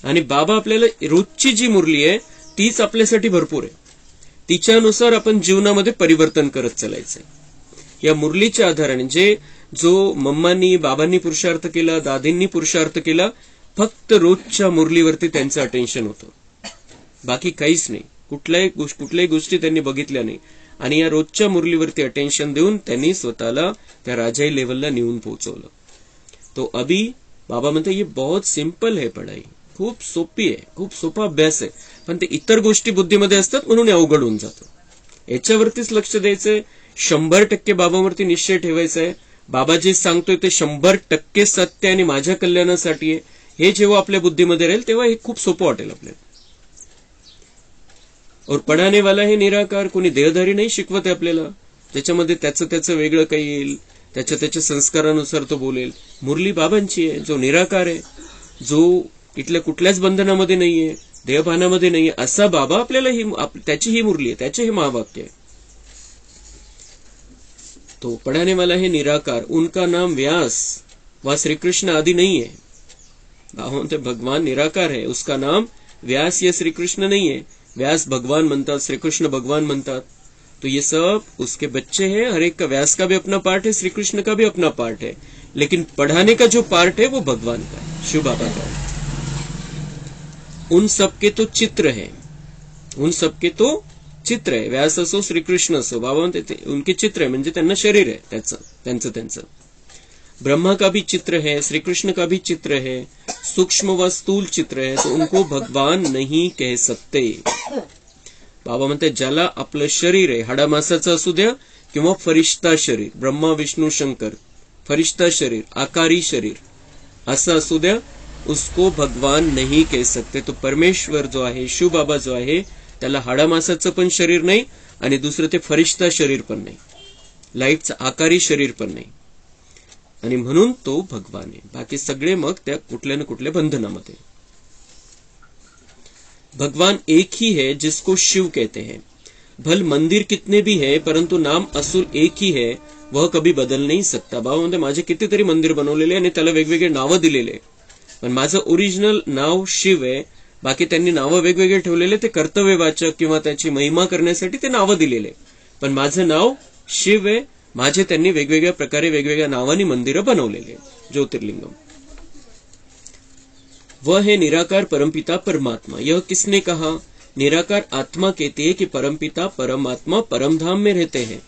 आणि बाबा आपल्याला रोजची जी मुरली आहे तीच आपल्यासाठी भरपूर आहे. तिच्यानुसार आपण जीवनामध्ये परिवर्तन करत चालायचंय. या मुरलीच्या आधाराने जो मम्मांनी बाबांनी पुरुषार्थ केला, दादींनी पुरुषार्थ केला, फक्त रोजच्या मुरलीवरती त्यांचं अटेन्शन होतं, बाकी काहीच नाही. कुठल्याही गोष्टी त्यांनी बघितल्या नाही. आणि या रोजच्या मुरलीवरती अटेन्शन देऊन त्यांनी स्वतःला त्या राजाई लेवलला नेऊन पोहोचवलं. तो अभी बाबा म्हणते ये बहुत सिंपल है पढ़ाई, खूप सोपी आहे, खूप सोपा अभ्यास आहे. पण ते इतर गोष्टी बुद्धीमध्ये असतात म्हणून अवघड होऊन जातं. याच्यावरतीच लक्ष द्यायचंय. 100% बाबावरती निश्चय ठेवायचा आहे. बाबा जे सांगतोय ते 100% सत्य आणि माझ्या कल्याणासाठी आहे. हे जेव्हा आपल्या बुद्धीमध्ये राहील तेव्हा हे खूप सोपं वाटेल आपल्याला. और पढ़ाने वाला हे निराकार. कोणी देहधारी नाही शिकवत आहे आपल्याला. त्याच्यामध्ये त्याचं वेगळं काही येईल, त्याच्या संस्कारानुसार तो बोलेल. मुरली बाबांची आहे, जो निराकार आहे, जो इथल्या कुठल्याच बंधनामध्ये नाहीये, देहभानामध्ये नाहीये असा बाबा आपल्याला त्याची ही मुरली आहे, त्याचे हे महावाक्य आहे. तो पढ़ाने वाला है निराकार, उनका नाम व्यास व श्री कृष्ण आदि नहीं है. बाबा भगवान निराकार है, उसका नाम व्यास या श्री कृष्ण नहीं है. व्यास भगवान म्हणतात, श्री कृष्ण भगवान म्हणतात. तो ये सब उसके बच्चे हैं. हर एक का, व्यास का भी अपना पार्ट है, श्री कृष्ण का भी अपना पार्ट है, लेकिन पढ़ाने का जो पार्ट है वो भगवान का है, शिव बाबा का है. उन सबके तो चित्र है, उन सबके तो चित्र आहे. व्यास असो श्रीकृष्ण असो, बाबा म्हणते उनके चित्र आहे, म्हणजे त्यांना शरीर आहे त्यांचं. ब्रह्मा का भी चित्र है, श्री कृष्ण का भी चित्र है, सूक्ष्म व स्थूल चित्र है, तो उनको भगवान नहीं कह सकते. बाबा म्हणते ज्याला आपलं शरीर आहे, हाडामासाचं असू द्या किंवा फरिश्ता शरीर, ब्रह्मा विष्णू शंकर, फरिश्ता शरीर, आकारी शरीर असं असू द्या, उसको भगवान नहीं कह सकते. तो परमेश्वर जो आहे, शिव बाबा जो आहे, त्याला हाडामासाचं पण शरीर नाही आणि दुसरं ते फरिश्ता शरीर पण नाही, लाईटचं आकारी शरीर पण नाही, आणि म्हणून तो भगवान आहे. बाकी सगळे मग त्या कुठल्या ना कुठल्या बंधनामध्ये. भगवान एक ही है जिसको शिव कहते हैं. भल मंदिर कितने भी है परंतु नाम असूल एक ही है, वह कभी बदल नहीं सकता. बाबा म्हणते माझे कितीतरी मंदिर बनवलेले आणि त्याला वेगवेगळे नावं दिलेले, पण माझं ओरिजिनल नाव शिव आहे. बाकी त्यांनी नावं वेगवेगळे ठेवलेले, ते कर्तव्यवाचक किंवा त्याची महिमा करण्यासाठी ते नावं दिलेले, पण माझं नाव शिव आहे. माझे त्यांनी वेगवेगळ्या प्रकारे वेगवेगळ्या नावानी मंदिरं बनवलेले. ज्योतिर्लिंगम. वह है निराकार परमपिता परमात्मा. यह किसने कहा? निराकार आत्मा कहती है कि परमपिता परमात्मा परमधाम में रहते हैं.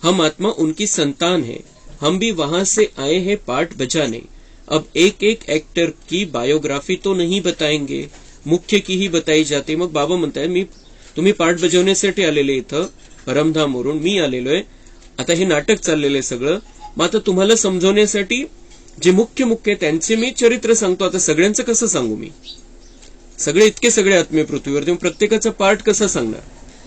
हम आत्मा उनकी संतान है, हम भी वहां से आए हैं पाठ बजाने. अब एक एक एक्टर की बायोग्राफी तो नहीं बताएंगे, मुख्य की ही बताई जाते. मग बाबा म्हणताय तुम्ही पाठ बजावण्यासाठी आलेले इथं परमधामवरून, मी आलेलो आहे. आता हे नाटक चाललेलं आहे सगळं. मग आता तुम्हाला समजवण्यासाठी जे मुख्य त्यांचे मी चरित्र सांगतो. आता सगळ्यांचं कसं सांगू मी? सगळे इतके सगळे आत्मीय पृथ्वीवरती, प्रत्येकाचा पार्ट कसं सांगणार?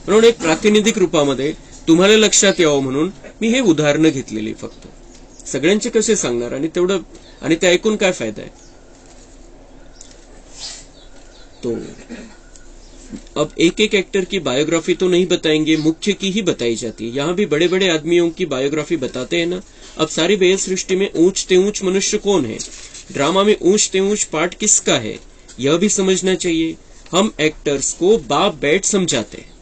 म्हणून एक प्रातिनिधिक रूपामध्ये तुम्हाला लक्षात यावं म्हणून मी हे उदाहरणं घेतलेली फक्त. सगळ्यांचे कसे सांगणार आणि तेवढं, आणि ते ऐकून काय फायदा आहे? तो अब एक एक एक्टर की बायोग्राफी तो नहीं बताएंगे, मुख्य की ही बताई जाती है. यहाँ भी बड़े बड़े आदमियों की बायोग्राफी बताते हैं ना. अब सारी बेहद सृष्टि में ऊंच ते ऊंच मनुष्य कौन है? ड्रामा में ऊंच ते ऊंच पार्ट किसका है, यह भी समझना चाहिए. हम एक्टर्स को बाप बैठ समझाते हैं,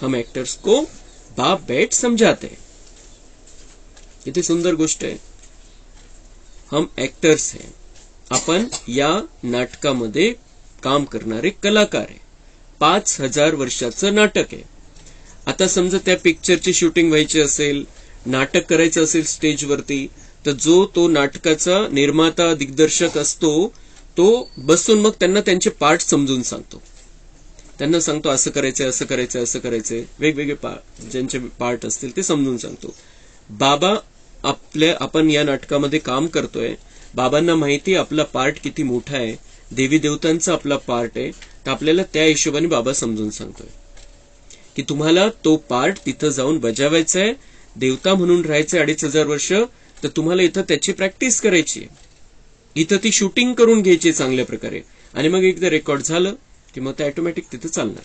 हम एक्टर्स को बाप बैठ समझाते हैं. किती सुंदर गोष्ट आहे. हम एक्टर्स हैं, आपण या नाटकामध्ये काम करणारे कलाकार आहे. 5000 वर्षाचं नाटक आहे. आता समजा त्या पिक्चरची शूटिंग व्हायची असेल, नाटक करायचं असेल स्टेजवरती, तर जो तो नाटकाचा निर्माता दिग्दर्शक असतो तो बसून मग त्यांना त्यांचे पार्ट समजून सांगतो. त्यांना सांगतो असं करायचंय, असं करायचंय, असं करायचंय. वेगवेगळे ज्यांचे पार्ट असतील ते समजून सांगतो. बाबा आपण या नाटकामध्ये काम करतोय, बाबांना माहिती आपला पार्ट किती मोठा आहे, देवी देवतांचा आपला पार्ट आहे, तर आपल्याला त्या हिशोबाने बाबा समजून सांगतोय की तुम्हाला तो पार्ट तिथं जाऊन बजावायचा आहे. देवता म्हणून राहायचंय 2500 वर्ष, तर तुम्हाला इथं त्याची प्रॅक्टिस करायची आहे. इथं ती शूटिंग करून घ्यायची चांगल्या प्रकारे, आणि मग एकदा रेकॉर्ड झालं की मग ते ऑटोमॅटिक तिथं चालणार.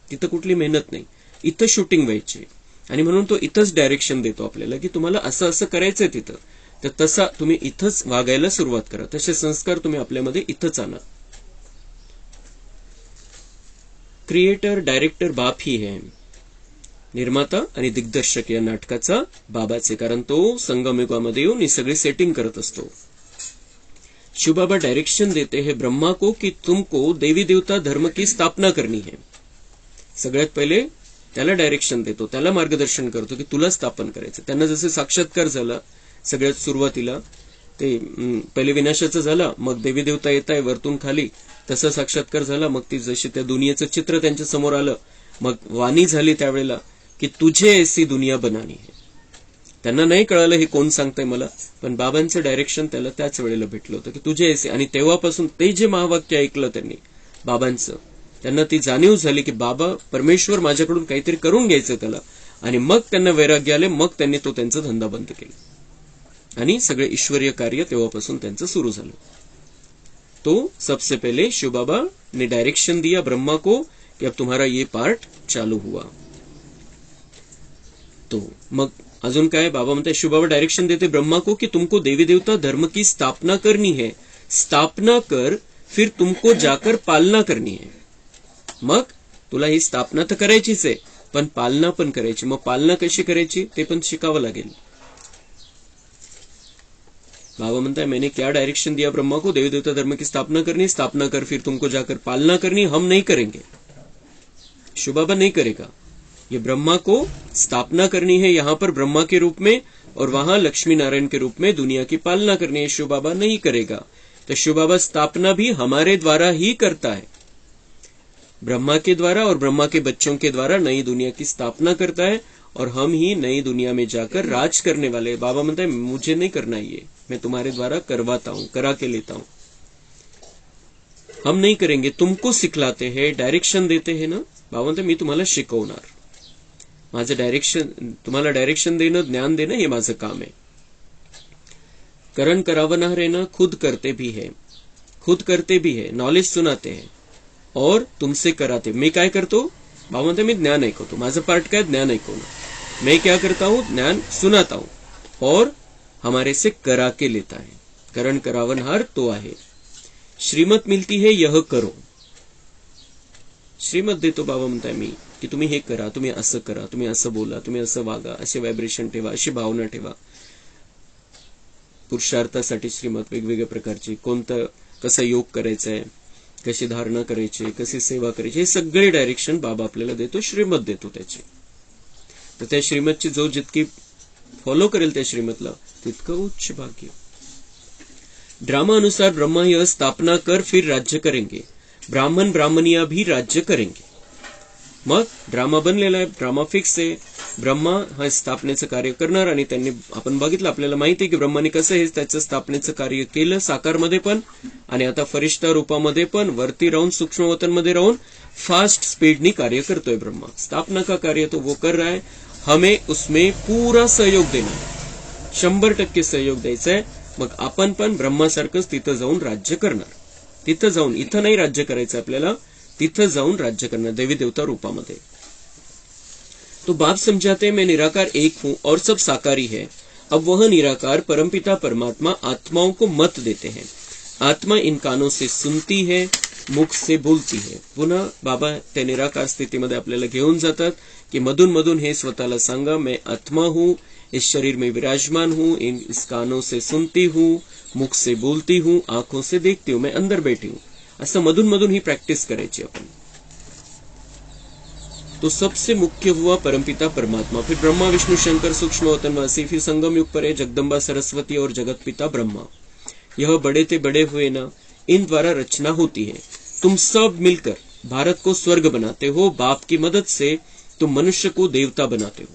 तिथं कुठली मेहनत नाही, इथं शूटिंग व्हायची. आणि म्हणून तो इथंच डायरेक्शन देतो आपल्याला की तुम्हाला असं असं करायचंय तिथं, तर तसा तुम्ही इथंच वागायला सुरुवात करा. तसे संस्कार तुम्ही आपल्यामध्ये इथंच आणा. क्रिएटर डायरेक्टर बाप ही है. निर्माता आणि दिग्दर्शक या नाटकाचा बाबाचे, कारण तो संगमयुगामध्ये येऊन ही सगळी सेटिंग करत असतो. शिवबाबा डायरेक्शन देते हैं ब्रह्मा को कि तुमको देवी देवता धर्म की स्थापना करनी है. सगळ्यात पहिले त्याला डायरेक्शन देतो, त्याला मार्गदर्शन करतो की तुला स्थापन करायचं. त्यांना जसे साक्षात्कार झाला सगळ्यात सुरुवातीला, ते पहिले विनाशाचं झाला, मग देवी देवता येत आहे वरतून खाली, तसा साक्षात्कार झाला. मग ती जशी त्या दुनियेचं चित्र त्यांच्या समोर आलं, मग वाणी झाली त्यावेळेला की तुझे ऐसी दुनिया बनानी है. त्यांना नाही कळालं हे कोण सांगतंय मला, पण बाबांचं डायरेक्शन त्याला त्याच वेळेला भेटलं होतं की तुझे ऐसे. आणि तेव्हापासून ते जे महावाक्य ऐकलं त्यांनी बाबांचं, त्यांना ती जाणीव झाली की बाबा परमेश्वर माझ्याकडून काहीतरी करून घ्यायचं त्याला. आणि मग त्यांना वैराग्य आले, मग त्यांनी तो त्यांचा धंदा बंद केला आणि सगळे ईश्वरीय कार्य तेव्हापासून त्यांचं सुरू झालं. तो सबसे पहले शिव बाबा ने डायरेक्शन दिया ब्रह्मा को कि अब तुम्हारा ये पार्ट चालू हुआ. तो मग अजून काय, बाबा म्हणतात शिवबाबा डायरेक्शन देते ब्रह्मा को कि तुमको देवी देवता धर्म की स्थापना करनी है. स्थापना कर, फिर तुमको जाकर पालना करनी है. मग तुला ही स्थापना तर करायचीच आहे, पण पालना पण करायची. मग पालना कशी करायची ते पण शिकावं लागेल. बाबा म्हणता है मैंने क्या डायरेक्शन दिया ब्रह्मा को, देवी देवता धर्म की स्थापना करनी, स्थापना कर फिर तुमको जाकर पालना करनी. हम नहीं करेंगे, शिव बाबा नहीं करेगा. ये ब्रह्मा को स्थापना करनी है यहां पर ब्रह्मा के रूप में, और वहां लक्ष्मी नारायण के रूप में दुनिया की पालना करनी है. शिव बाबा नहीं करेगा. तो शिव बाबा स्थापना भी हमारे द्वारा ही करता है, ब्रह्मा के द्वारा और ब्रह्मा के बच्चों के द्वारा नई दुनिया की स्थापना करता है, और हम ही नई दुनिया में जाकर राज करने वाले. बाबा म्हणता है मुझे नहीं करना, ये मैं तुम्हारे द्वारा करवाता हूं, करा के लेता हूं. हम नहीं करेंगे, तुमको सिखलाते हैं, डायरेक्शन देते हैं ना. बाबा म्हणता मी तुम्हाला शिकवणार, माझं डायरेक्शन, तुम्हाला डायरेक्शन देणं, ज्ञान देणं हे माझं काम आहे. करण करावनार है ना, खुद करते भी है, खुद करते भी है, नॉलेज सुनाते हैं और तुमसे कराते. मी काय करतो, बाबा म्हणते मी ज्ञान ऐकवतो. माझं पार्ट काय, ज्ञान ऐकवणं. मैं क्या करता हूं, ज्ञान सुनाता हूं और हमारे से करा के लेता है. करण करावनहार तो आहे. श्रीमत मिलती है यह करो, श्रीमत देतो बाबा म्हणताय मी की तुम्ही हे करा, तुम्ही असं करा, तुम्ही असं बोला, तुम्ही असं वागा, असे व्हायब्रेशन ठेवा, अशी भावना ठेवा. पुरुषार्थासाठी श्रीमत वेगवेगळ्या प्रकारची, कोणतं कसं योग करायचं आहे, कशी धारणा करायची, कशी सेवा करायची, हे सगळे डायरेक्शन बाबा आपल्याला देतो, श्रीमत देतो त्याची. तर त्या श्रीमतची जो जितकी फॉलो करेल त्या श्रीमतला तितकं उच्च भाग्य. ड्रामा अनुसार ब्रह्मा यह स्थापना कर फिर राज्य करेंगे, ब्राह्मण ब्राह्मणिया भी राज्य करेंगे. मग ड्रामा बनलेला आहे, ड्रामा फिक्स आहे. ब्रह्मा हा स्थापनेचं कार्य करणार, आणि त्यांनी आपण बघितलं, आपल्याला माहिती आहे की ब्रह्माने कसं हे त्याचं स्थापनेचं कार्य केलं, साकारमध्ये पण आणि आता फरिश्ता रूपामध्ये पण, वरती राहून सूक्ष्मवतनमध्ये राहून फास्ट स्पीडनी कार्य करतोय ब्रह्मा. स्थापना का कार्य तो वो कर रहा है, हमें उसमें पूरा सहयोग देना है, 100% सहयोग द्यायचा आहे. मग आपण पण ब्रह्मासारखंच तिथं जाऊन राज्य करणार. तिथं जाऊन, इथं नाही राज्य करायचं आपल्याला, तिथं जाऊन राज्य करणार देवी देवता रूपामध्ये. तो बाप समझाते मैं निराकार एक हूं और सब साकारी है. अब वह निराकार परमपिता परमात्मा आत्माओं को मत देते हैं. आत्मा इन कानों से सुनती है, मुख से बोलती है. पुन्हा बाबा त्या निराकार स्थितीमध्ये आपल्याला घेऊन जातात की मधून मधून हे स्वतःला सांगा, मैं आत्मा हूं, इस शरीर में विराजमान हूं, इस कानों से सुनती हूं, मुख से बोलती हूं, आंखों से देखती हूं, मैं अंदर बैठी हूं. असं मधून मधून ही प्रॅक्टिस करायची आपण. तो सबसे मुख्य हुआ परमपिता परमात्मा, फिर ब्रह्मा विष्णु शंकर सूक्ष्म वतनवासी, फिर संगम युग पर है जगदम्बा सरस्वती और जगत पिता ब्रह्मा. यह बड़े ते बड़े हुए ना, इन द्वारा रचना होती है. तुम सब मिलकर भारत को स्वर्ग बनाते हो, बाप की मदद से तुम मनुष्य को देवता बनाते हो.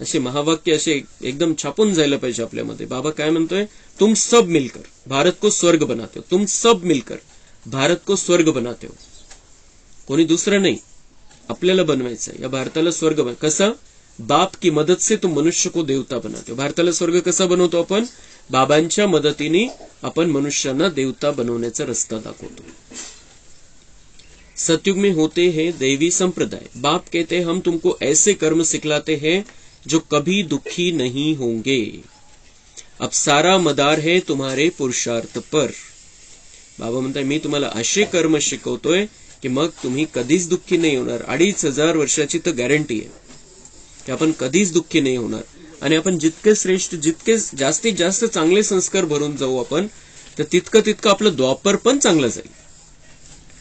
असे महावाक्य असे एकदम छापून जायला पाहिजे आपल्यामध्ये. बाबा काय म्हणतोय, तुम सब मिलकर भारत को स्वर्ग बनाते हो, तुम सब मिलकर भारत को स्वर्ग बनाते हो. कोणी दुसरं नाही, आपल्याला बनवायचं या भारताला स्वर्ग. कसा, बाप की मदत से तुम मनुष्य को देवता बनाते हो. भारताला स्वर्ग कसा बनवतो आपण, बाबांच्या मदतीने आपण मनुष्यांना देवता बनवण्याचा रस्ता दाखवतो. सतयुग में होते हैं दैवी संप्रदाय. बाप कहते हैं हम तुमको ऐसे कर्म सिखलाते हैं जो कभी दुखी नहीं होंगे. अब सारा मदार है तुम्हारे पुरुषार्थ पर. बाबा म्हणतात मी तुम्हाला असे कर्म शिकवतोय की मग तुम्ही कधीच दुःखी नाही होणार. 2500 वर्षाची तर गॅरंटी आहे की आपण कधीच दुःखी नाही होणार. आणि आपण जितके श्रेष्ठ, जितके जास्तीत जास्त चांगले संस्कार भरून जाऊ आपण, तर तितकं तितकं आपलं द्वापर पण चांगलं जाईल.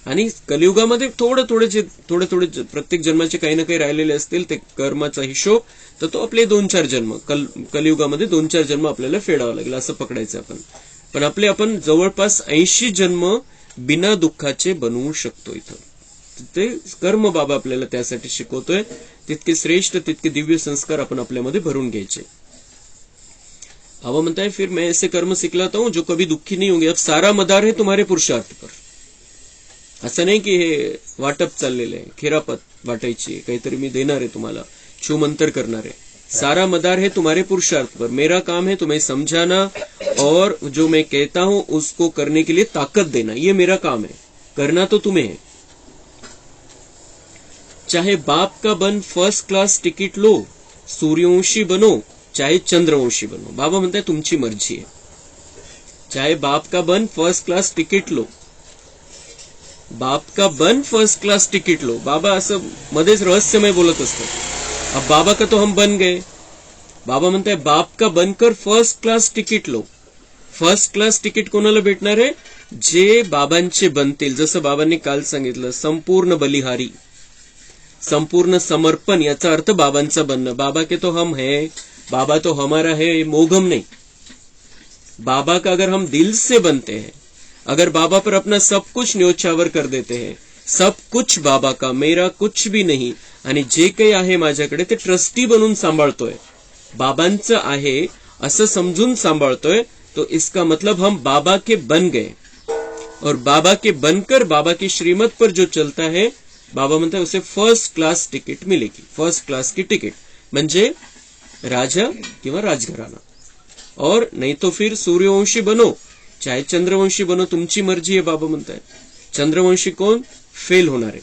आणि कलियुगामध्ये थोडे थोडे प्रत्येक जन्माचे काही ना काही राहिलेले असतील, ते कर्माचा हिशोब, तर तो आपले 2-4 जन्म, कलियुगामध्ये 2-4 जन्म आपल्याला फेडावं लागेल असं पकडायचं आपण. पण आपण जवळपास 80 जन्म बिना दुःखाचे बनवू शकतो. इथं ते कर्म बाबा आपल्याला त्यासाठी शिकवतोय. तितके श्रेष्ठ, तितके दिव्य संस्कार आपण आपल्यामध्ये भरून घ्यायचे. बाबा म्हणताय फिर मैं ऐसे कर्म सिखलाता हूं जो कभी दुःखी नहीं होंगे. अब सारा मदार है तुम्हारे पुरुषार्थ पर. असं नाही की हे वाटप चाललेलं आहे, खिरापत वाटायची, काहीतरी मी देणार आहे तुम्हाला, छूमंतर करणार आहे. सारा मदार है तुम्हारे पुरुषार्थ पर. मेरा काम है तुम्हें समझाना और जो मैं कहता हूं उसको करने के लिए ताकत देना, ये मेरा काम है। करना तो तुम्हें है। चाहे बाप का बन फर्स्ट क्लास तिकीट लो, सूर्यवंशी बनो, चाहे चंद्रवंशी बनो, बाबा म्हणताय तुमची मर्जी आहे। चाहे बाप का बन फर्स्ट क्लास तिकीट लो, बाप का बन फर्स्ट क्लास तिकीट लो, बाबा असं मध्येच रहस्यमय बोलत असतात। अब बाबा का तो हम बन गए, बाबा म्हणताय बाप का बनकर फर्स्ट क्लास तिकीट लो। फर्स्ट क्लास तिकीट कोणाला भेटणार आहे? जे बाबांचे बनतील। जसं बाबांनी काल सांगितलं, संपूर्ण बलिहारी, संपूर्ण समर्पण, याचा अर्थ बाबांचा बनणं। बाबा के तो हम है, बाबा तो हमारा है, मोघम नहीं। बाबा का अगर हम दिल से बनते हैं, अगर बाबा पर अपना सब कुछ न्योछावर कर देते हैं, सब कुछ बाबा का, मेरा कुछ भी नहीं, आणि जे काही आहे माझ्याकडे ते ट्रस्टी बनून सांभाळतोय, बाबांचं आहे असं समजून सांभाळतोय, तो इसका मतलब हम बाबा के बन गए। और बाबा के बनकर बाबा की श्रीमत पर जो चलता है, बाबा म्हणता है उसे फर्स्ट क्लास तिकीट मिलेगी। फर्स्ट क्लास की तिकीट म्हणजे राजा किंवा राजघराणा। और नहीं तो फिर सूर्यवंशी बनो, चाहे चंद्रवंशी बनो, तुमची मर्जी है। बाबा म्हणताय चंद्रवंशी कोण? फेल होणार आहे।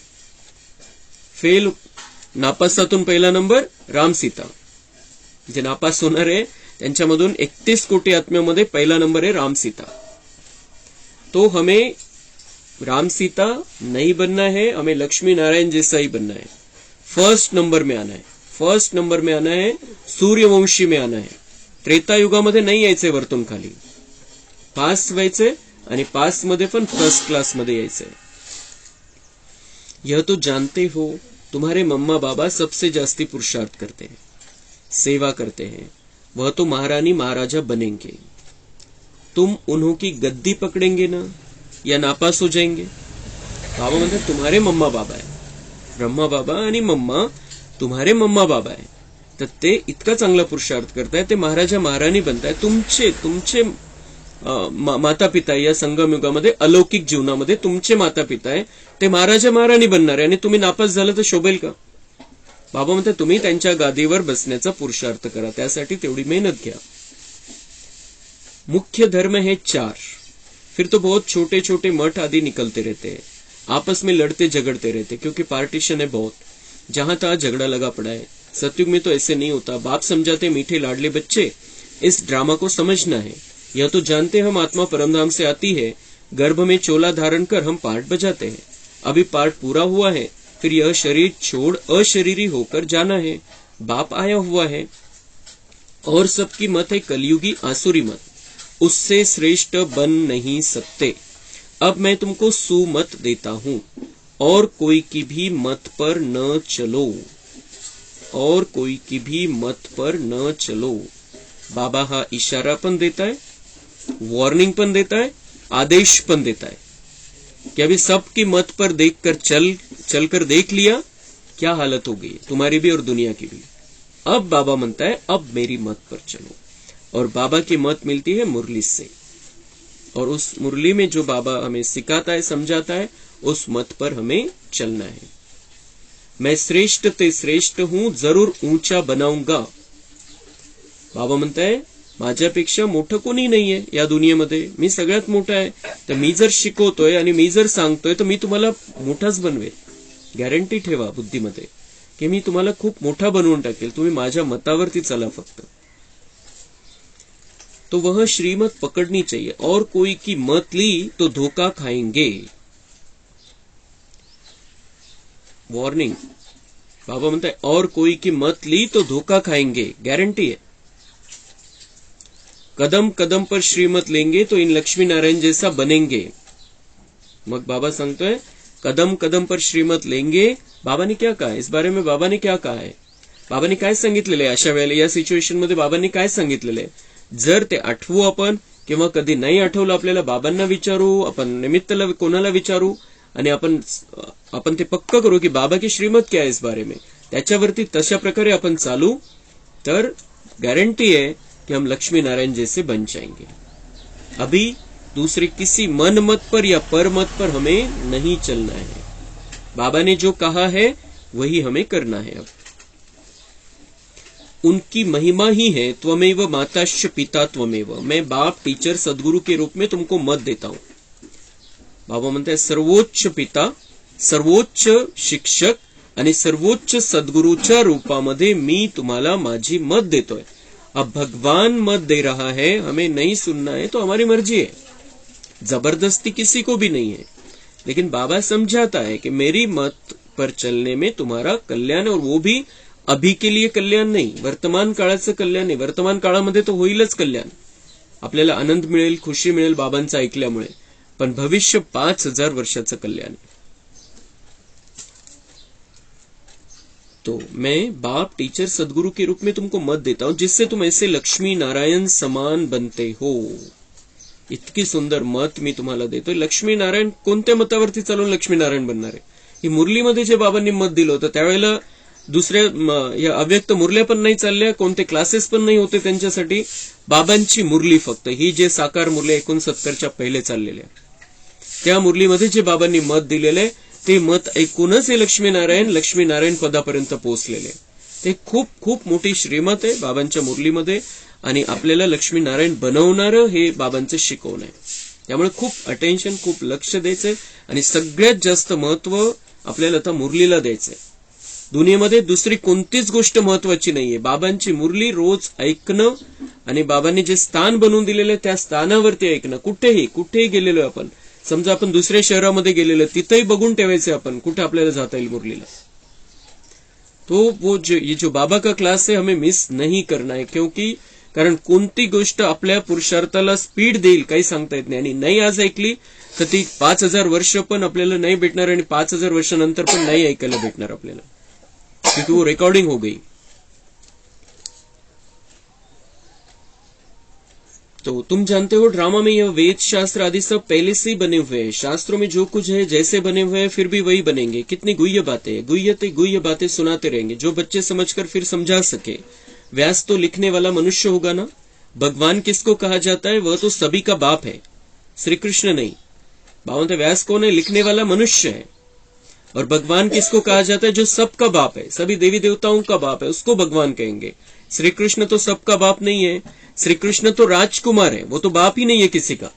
फेल, नापासातून पहिला नंबर राम सीता, जे नापास होणार आहे त्यांच्यामधून 31 कोटी आत्म्यामध्ये पहिला नंबर है राम सीता। तो हमें राम सीता नहीं बनना है, हमें लक्ष्मी नारायण जैसा ही बनना है। फर्स्ट नंबर में आना है, फर्स्ट नंबर में आना है, सूर्यवंशी में आना है। त्रेता युगामध्ये नाही यायचंय वरतून खाली, पास व्हायचंय आणि पास मध्ये पण फर्स्ट क्लास मध्ये यायचंय। यह तो जानते हो, तुम्हारे मम्मा बाबा सबसे जास्ती पुरुषार्थ करते हैं, सेवा करते हैं, वह तो महारानी महाराजा बनेंगे। तुम उन्हों की गद्दी पकड़ेंगे ना, या नापास हो जाएंगे। बाबा म्हणतात तुम्हारे मम्मा बाबा आहे, ब्रह्मा बाबा आणि मम्मा तुम्हारे मम्मा बाबा आहे, तर ते इतका चांगला पुरुषार्थ करताय, ते महाराजा महाराणी बनताय। तुमचे तुमचे माता पिता या संगम युगामध्ये, अलौकिक जीवनामध्ये तुमचे माता पिता आहे, ते महाराजा महाराणी बनणार आहे, आणि तुम्ही नापास झालं तर शोभेल का? बाबा म्हणतात तुम्ही त्यांच्या गादीवर बसण्याचा पुरुषार्थ करा, त्यासाठी तेवढी मेहनत घ्या। मुख्य धर्म है 4, फिर तो बहुत छोटे छोटे मठ आदि निकलते रहते हैं, आपस में लड़ते झगड़ते रहते, क्योंकि पार्टीशन है बहुत, जहां तहां झगड़ा लगा पड़ा है। सतयुग में तो ऐसे नहीं होता। बाप समझाते मीठे लाडले बच्चे, इस ड्रामा को समझना है। यह तो जानते हम आत्मा परमधाम से आती है, गर्भ में चोला धारण कर हम पार्ट बजाते हैं। अभी पार्ट पूरा हुआ है, फिर यह शरीर छोड़ अशरीरी होकर जाना है। बाप आया हुआ है और सबकी मत है कलयुगी आसुरी मत, उससे श्रेष्ठ बन नहीं सकते। अब मैं तुमको सुमत देता हूं, और कोई की भी मत पर न चलो, और कोई की भी मत पर न चलो। बाबा हा इशारा पण देता है, वार्निंग पण देता है, आदेश पण देता है कि अभी सबकी मत पर देखकर चलकर देख लिया क्या हालत हो गई है तुम्हारी भी और दुनिया की भी। अब बाबा म्हणता है अब मेरी मत पर चलो, और बाबा की मत मिलती है मुरली से, और उस मुरली में जो बाबा हमें सिखाता है, समझाता है, उस मत पर हमें चलना है। मैं श्रेष्ठ ते श्रेष्ठ हूं, जरूर ऊंचा बनाऊंगा। बाबा म्हणताय माझ्यापेक्षा मोठं कोणी नाहीये या दुनियेमध्ये, मी सगळ्यात मोठा आहे। तर मी जर शिकवतोय आणि मी जर सांगतोय तर मी तुम्हाला मोठाच बनवेल। गॅरंटी ठेवा बुद्धीमध्ये की मी तुम्हाला खूप मोठा बनवून टाकेल, तुम्ही माझ्या मतावरती चला फक्त। तो वह श्रीमत पकड़नी चाहिए, और कोई की मत ली तो धोखा खाएंगे। वार्निंग, बाबा म्हणताय और कोई की मत ली तो धोखा खाएंगे, गारंटी है। कदम कदम पर श्रीमत लेंगे तो इन लक्ष्मी नारायण जैसा बनेंगे। मग बाबा सांगतोय कदम कदम पर श्रीमत लेंगे। बाबांनी क्या कहा है इस बारे में? बाबांनी क्या कहा है? बाबांनी काय सांगितलेलं आहे अशा वेळेला, या सिच्युएशन मध्ये बाबांनी काय सांगितलेलं आहे? जर ते आठवू आपण किंवा कधी नाही आठवलं आपल्याला, बाबांना विचारू, आपण निमित्तला कोणाला विचारू, आणि आपण ते पक्क करू की बाबा की श्रीमत क्या है इस बारे में, त्याच्यावरती तशा प्रकारे आपण चालू, तर गारंटी है कि हम लक्ष्मी नारायण जैसे बन जाएंगे। अभी दूसरे किसी मन मत पर या पर मत पर हमें नहीं चलना है। बाबा ने जो कहा है वही हमें करना है। अब उनकी महिमा ही है, त्वमेव माताश्च पिता त्वमेव, मैं बाप, टीचर, सद्गुरु के रूप में तुमको मत देता हूं. बाबा म्हणताय सर्वोच्च पिता, सर्वोच्च शिक्षक आणि सर्वोच्च सद्गुरूच्या रूपामध्ये मी तुम्हाला माझी मत देतोय. अब भगवान मत दे रहा है, हमें नहीं सुनना है तो हमारी मर्जी है, जबरदस्ती किसी को भी नहीं है. लेकिन बाबा समझाता है कि मेरी मत पर चलने में तुम्हारा कल्याण है, और वो भी अभी के लिए कल्याण नाही, वर्तमान काळाचं कल्याण नाही. वर्तमान काळामध्ये तो होईलच कल्याण, आपल्याला आनंद मिळेल, खुशी मिळेल बाबांचं ऐकल्यामुळे, पण भविष्य 5000 वर्षाचं कल्याण. तो मैं बाप, टीचर, सदगुरु के रूप में तुमको मत देता हूं, जिससे तुम ऐसे लक्ष्मी नारायण समान बनते हो. इतकी सुंदर मत मी तुम्हाला देतोय. लक्ष्मी नारायण कोणत्या मतावरती चालून लक्ष्मी नारायण बनणार आहे? ही मुरलीमध्ये जे बाबांनी मत दिलं होतं त्यावेळेला दुसऱ्या या अव्यक्त मुरल्या पण नाही चालल्या, कोणते क्लासेस पण नाही होते त्यांच्यासाठी. बाबांची मुरली फक्त, ही जे साकार मुरल्या 69च्या पहिले चाललेल्या, त्या मुरलीमध्ये जे बाबांनी मत दिलेलं आहे ते मत ऐकूनच हे लक्ष्मीनारायण पदापर्यंत पोहोचलेले. ते खूप खूप मोठी श्रीमत आहे बाबांच्या मुरलीमध्ये, आणि आपल्याला लक्ष्मीनारायण बनवणारं हे बाबांचं शिकवण आहे. त्यामुळे खूप अटेन्शन, खूप लक्ष द्यायचंय, आणि सगळ्यात जास्त महत्व आपल्याला आता मुरलीला द्यायचंय. दुनियेमध्ये दुसरी कोणतीच गोष्ट महत्वाची नाहीये. बाबांची मुरली रोज ऐकणं, आणि बाबांनी जे स्थान बनवून दिलेलं त्या स्थानावरती ऐकणं. कुठेही गेलेलो आपण, समजा आपण दुसऱ्या शहरामध्ये गेलेलो, तिथेही बघून ठेवायचं आपण कुठे आपल्याला जाता येईल मुरलीला. तो वो जो बाबा का क्लास है हमें मिस नहीं करना है, क्योंकि कारण कोणती गोष्ट आपल्या पुरुषार्थाला स्पीड देईल काही सांगता येत नाही, आणि नाही आज ऐकली तर ती 5000 वर्ष पण आपल्याला नाही भेटणार, आणि 5000 वर्षानंतर पण नाही ऐकायला भेटणार आपल्याला, क्योंकि वो रिकॉर्डिंग हो गई. तो तुम जानते हो ड्रामा में यह वेद शास्त्र आदि सब पहले से ही बने हुए हैं. शास्त्रों में जो कुछ है जैसे बने हुए हैं फिर भी वही बनेंगे. कितनी गुह्य बातें सुनाते रहेंगे जो बच्चे समझकर फिर समझा सके. व्यास तो लिखने वाला मनुष्य होगा ना. भगवान किसको कहा जाता है? वह तो सभी का बाप है, श्री कृष्ण नहीं. बाबा व्यास कौन है? लिखने वाला मनुष्य है. और भगवान किसको कहा जाता है? जो सबका बाप है, सभी देवी देवताओं का बाप है, उसको भगवान कहेंगे. श्री कृष्ण तो सबका बाप नहीं है. श्री कृष्ण तो राजकुमार है, वो तो बाप ही नहीं है किसी का.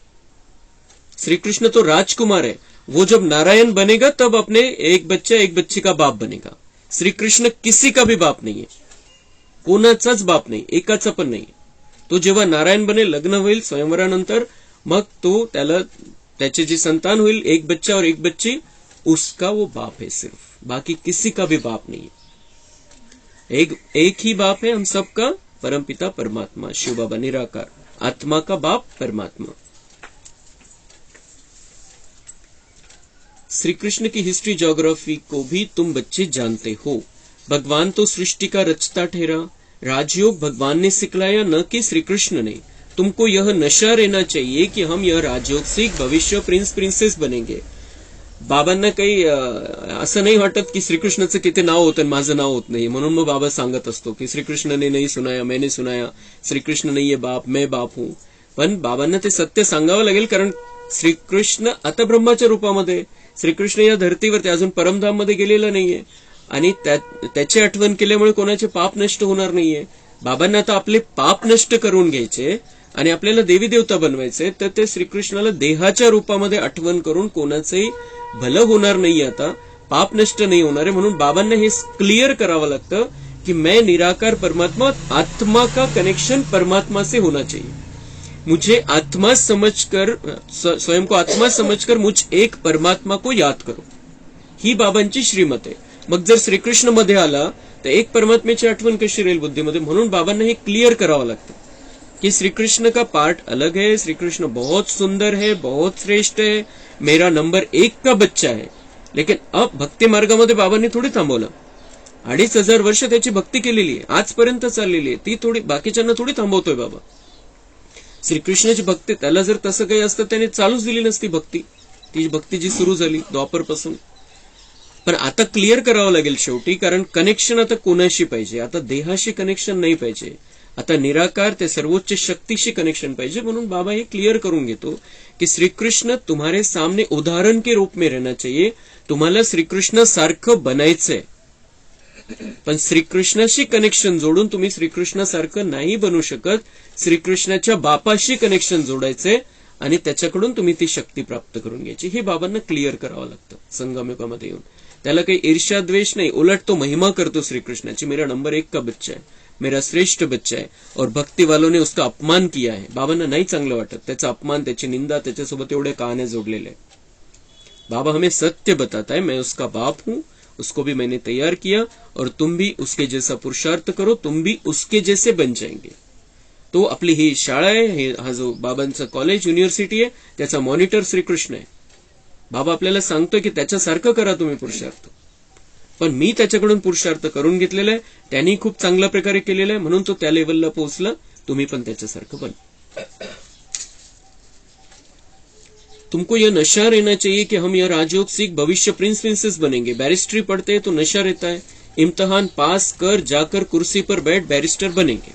श्री कृष्ण तो राजकुमार है. वो जब नारायण बनेगा तब अपने एक बच्चा एक बच्ची का बाप बनेगा. श्री कृष्ण किसी का भी बाप नहीं है, कोणाचाच बाप नाही, एकाचा पण नाही. तो जेव्हा नारायण बने, लग्न होईल स्वयंवरानंतर, मग तो त्याचे जे संतान होईल, एक बच्चा और एक बच्ची, उसका वो बाप है सिर्फ, बाकी किसी का भी बाप नहीं है. एक ही बाप है हम सबका, परमपिता परमात्मा, शिव बाबा निराकार, आत्मा का बाप परमात्मा. श्री कृष्ण की हिस्ट्री ज्योग्राफी को भी तुम बच्चे जानते हो. भगवान तो सृष्टि का रचता ठहरा. राजयोग भगवान ने सिखलाया, न कि श्री कृष्ण ने. तुमको यह नशा रहना चाहिए कि हम यह राजयोग सीख भविष्य प्रिंस प्रिन्सेस बनेंगे. बाबांना काही असं नाही वाटत की श्रीकृष्णाचं किती नाव होतं माझं नाव होत नाही, म्हणून मग बाबा सांगत असतो की श्रीकृष्ण ने नहीं सुनाया, मैंने सुनाया, श्रीकृष्ण नहीं है बाप, मैं बाप हूं. पण बाबांना ते सत्य सांगावं लागेल, कारण श्रीकृष्ण आता ब्रह्माच्या रूपामध्ये, श्रीकृष्ण या धर्तीवरती अजून परमधाम मध्ये गेलेला नाहीये, आणि त्याची आठवण केल्यामुळे कोणाचे पाप नष्ट होणार नाहीये. बाबांना आता आपले पाप नष्ट करून घ्यायचे आणि आपल्याला देवी देवता बनवायचे, तर ते श्रीकृष्णाला देहाच्या रूपामध्ये आठवण करून कोणाचंही भलं होणार नाहीये, आता पाप नष्ट नहीं होणार आहे. म्हणून बाबांना हे क्लियर करावं लागतं की मैं निराकार परमात्मा, आत्मा का कनेक्शन परमात्मा से होना चाहिए. मुझे आत्मा समझकर, स्वयं को आत्मा समझकर मुझ एक परमात्मा को याद करो. ही बाबांची श्रीमत आहे. मग जर श्रीकृष्ण मध्ये आला तर एक परमात्म्याची आठवण कशी राहील बुद्धीमध्ये. म्हणून बाबांना हे क्लियर करावं लागतं कि श्रीकृष्ण का पार्ट अलग है. श्रीकृष्ण बहुत सुंदर है, बहुत श्रेष्ठ है, मेरा नंबर 1 का बच्चा है. लेकिन अब भक्ती मार्गामध्ये बाबांनी थोडी थांबवलं. 2500 वर्ष त्याची भक्ती केलेली आहे, आजपर्यंत चाललेली आहे, ती थोडी बाकीच्यांना थोडी थांबवतोय बाबा. श्रीकृष्णाची भक्ती, त्याला जर तसं काही असतं त्याने चालूच दिली नसती भक्ती. ती भक्ती जी सुरू झाली द्वापरपासून. पण आता क्लिअर करावं लागेल शेवटी, कारण कनेक्शन आता कोणाशी पाहिजे. आता देहाशी कनेक्शन नाही पाहिजे, आता निराकार ते सर्वोच्च शक्तीशी कनेक्शन पाहिजे. म्हणून बाबा हे क्लियर करून घेतो कि श्रीकृष्ण तुम्हारे सामने उदाहरण के रूप में रहना चाहिए. तुम्हाला श्रीकृष्ण सारखं बनायचंय. पण श्रीकृष्णाशी कनेक्शन जोडून तुम्ही श्रीकृष्णासारखं नाही बनू शकत. श्रीकृष्णाच्या बापाशी कनेक्शन जोडायचे आणि त्याच्याकडून तुम्ही ती शक्ती प्राप्त करून घ्यायची. हे बाबांना क्लिअर करावं लागतं संगमयुगामध्ये येऊन. त्याला काही ईर्ष्या द्वेष नाही, उलट तो महिमा करतो श्रीकृष्णाची. मेरा नंबर 1 का बच्चा है, मेरा श्रेष्ठ बच्चा है, और भक्ति वालों ने उसका अपमान किया है. बाबांना नाही चांगलं वाटत त्याचा अपमान, त्याची निंदा, त्याच्यासोबत एवढे कहाण्या जोडलेले आहे. बाबा हमें सत्य बताता है, मैं उसका बाप हूं, उसको भी मैंने तैयार किया, और तुम भी उसके जैसा पुरुषार्थ करो, तुम भी उसके जैसे बन जाएंगे. तो आपली ही शाळा आहे, हा जो बाबांचा कॉलेज युनिव्हर्सिटी आहे, त्याचा मॉनिटर श्रीकृष्ण आहे. बाबा आपल्याला सांगतोय की त्याच्यासारखं करा तुम्ही पुरुषार्थ. पण मी त्याच्याकडून पुरुषार्थ करून घेतलेला आहे, त्यांनी खूप चांगल्या प्रकारे केलेला आहे, म्हणून तो त्या लेवलला पोहोचला. तुम्ही पण त्याच्यासारखं बन. तुमको यह नशा रहना चाहिए कि हम यह राजयोग सीख भविष्य प्रिंस प्रिंसेस बनेंगे. बैरिस्ट्री पढ़ते हैं तो नशा रहता है, इम्तिहान पास कर जाकर कुर्सी पर बैठ बैरिस्टर बनेंगे.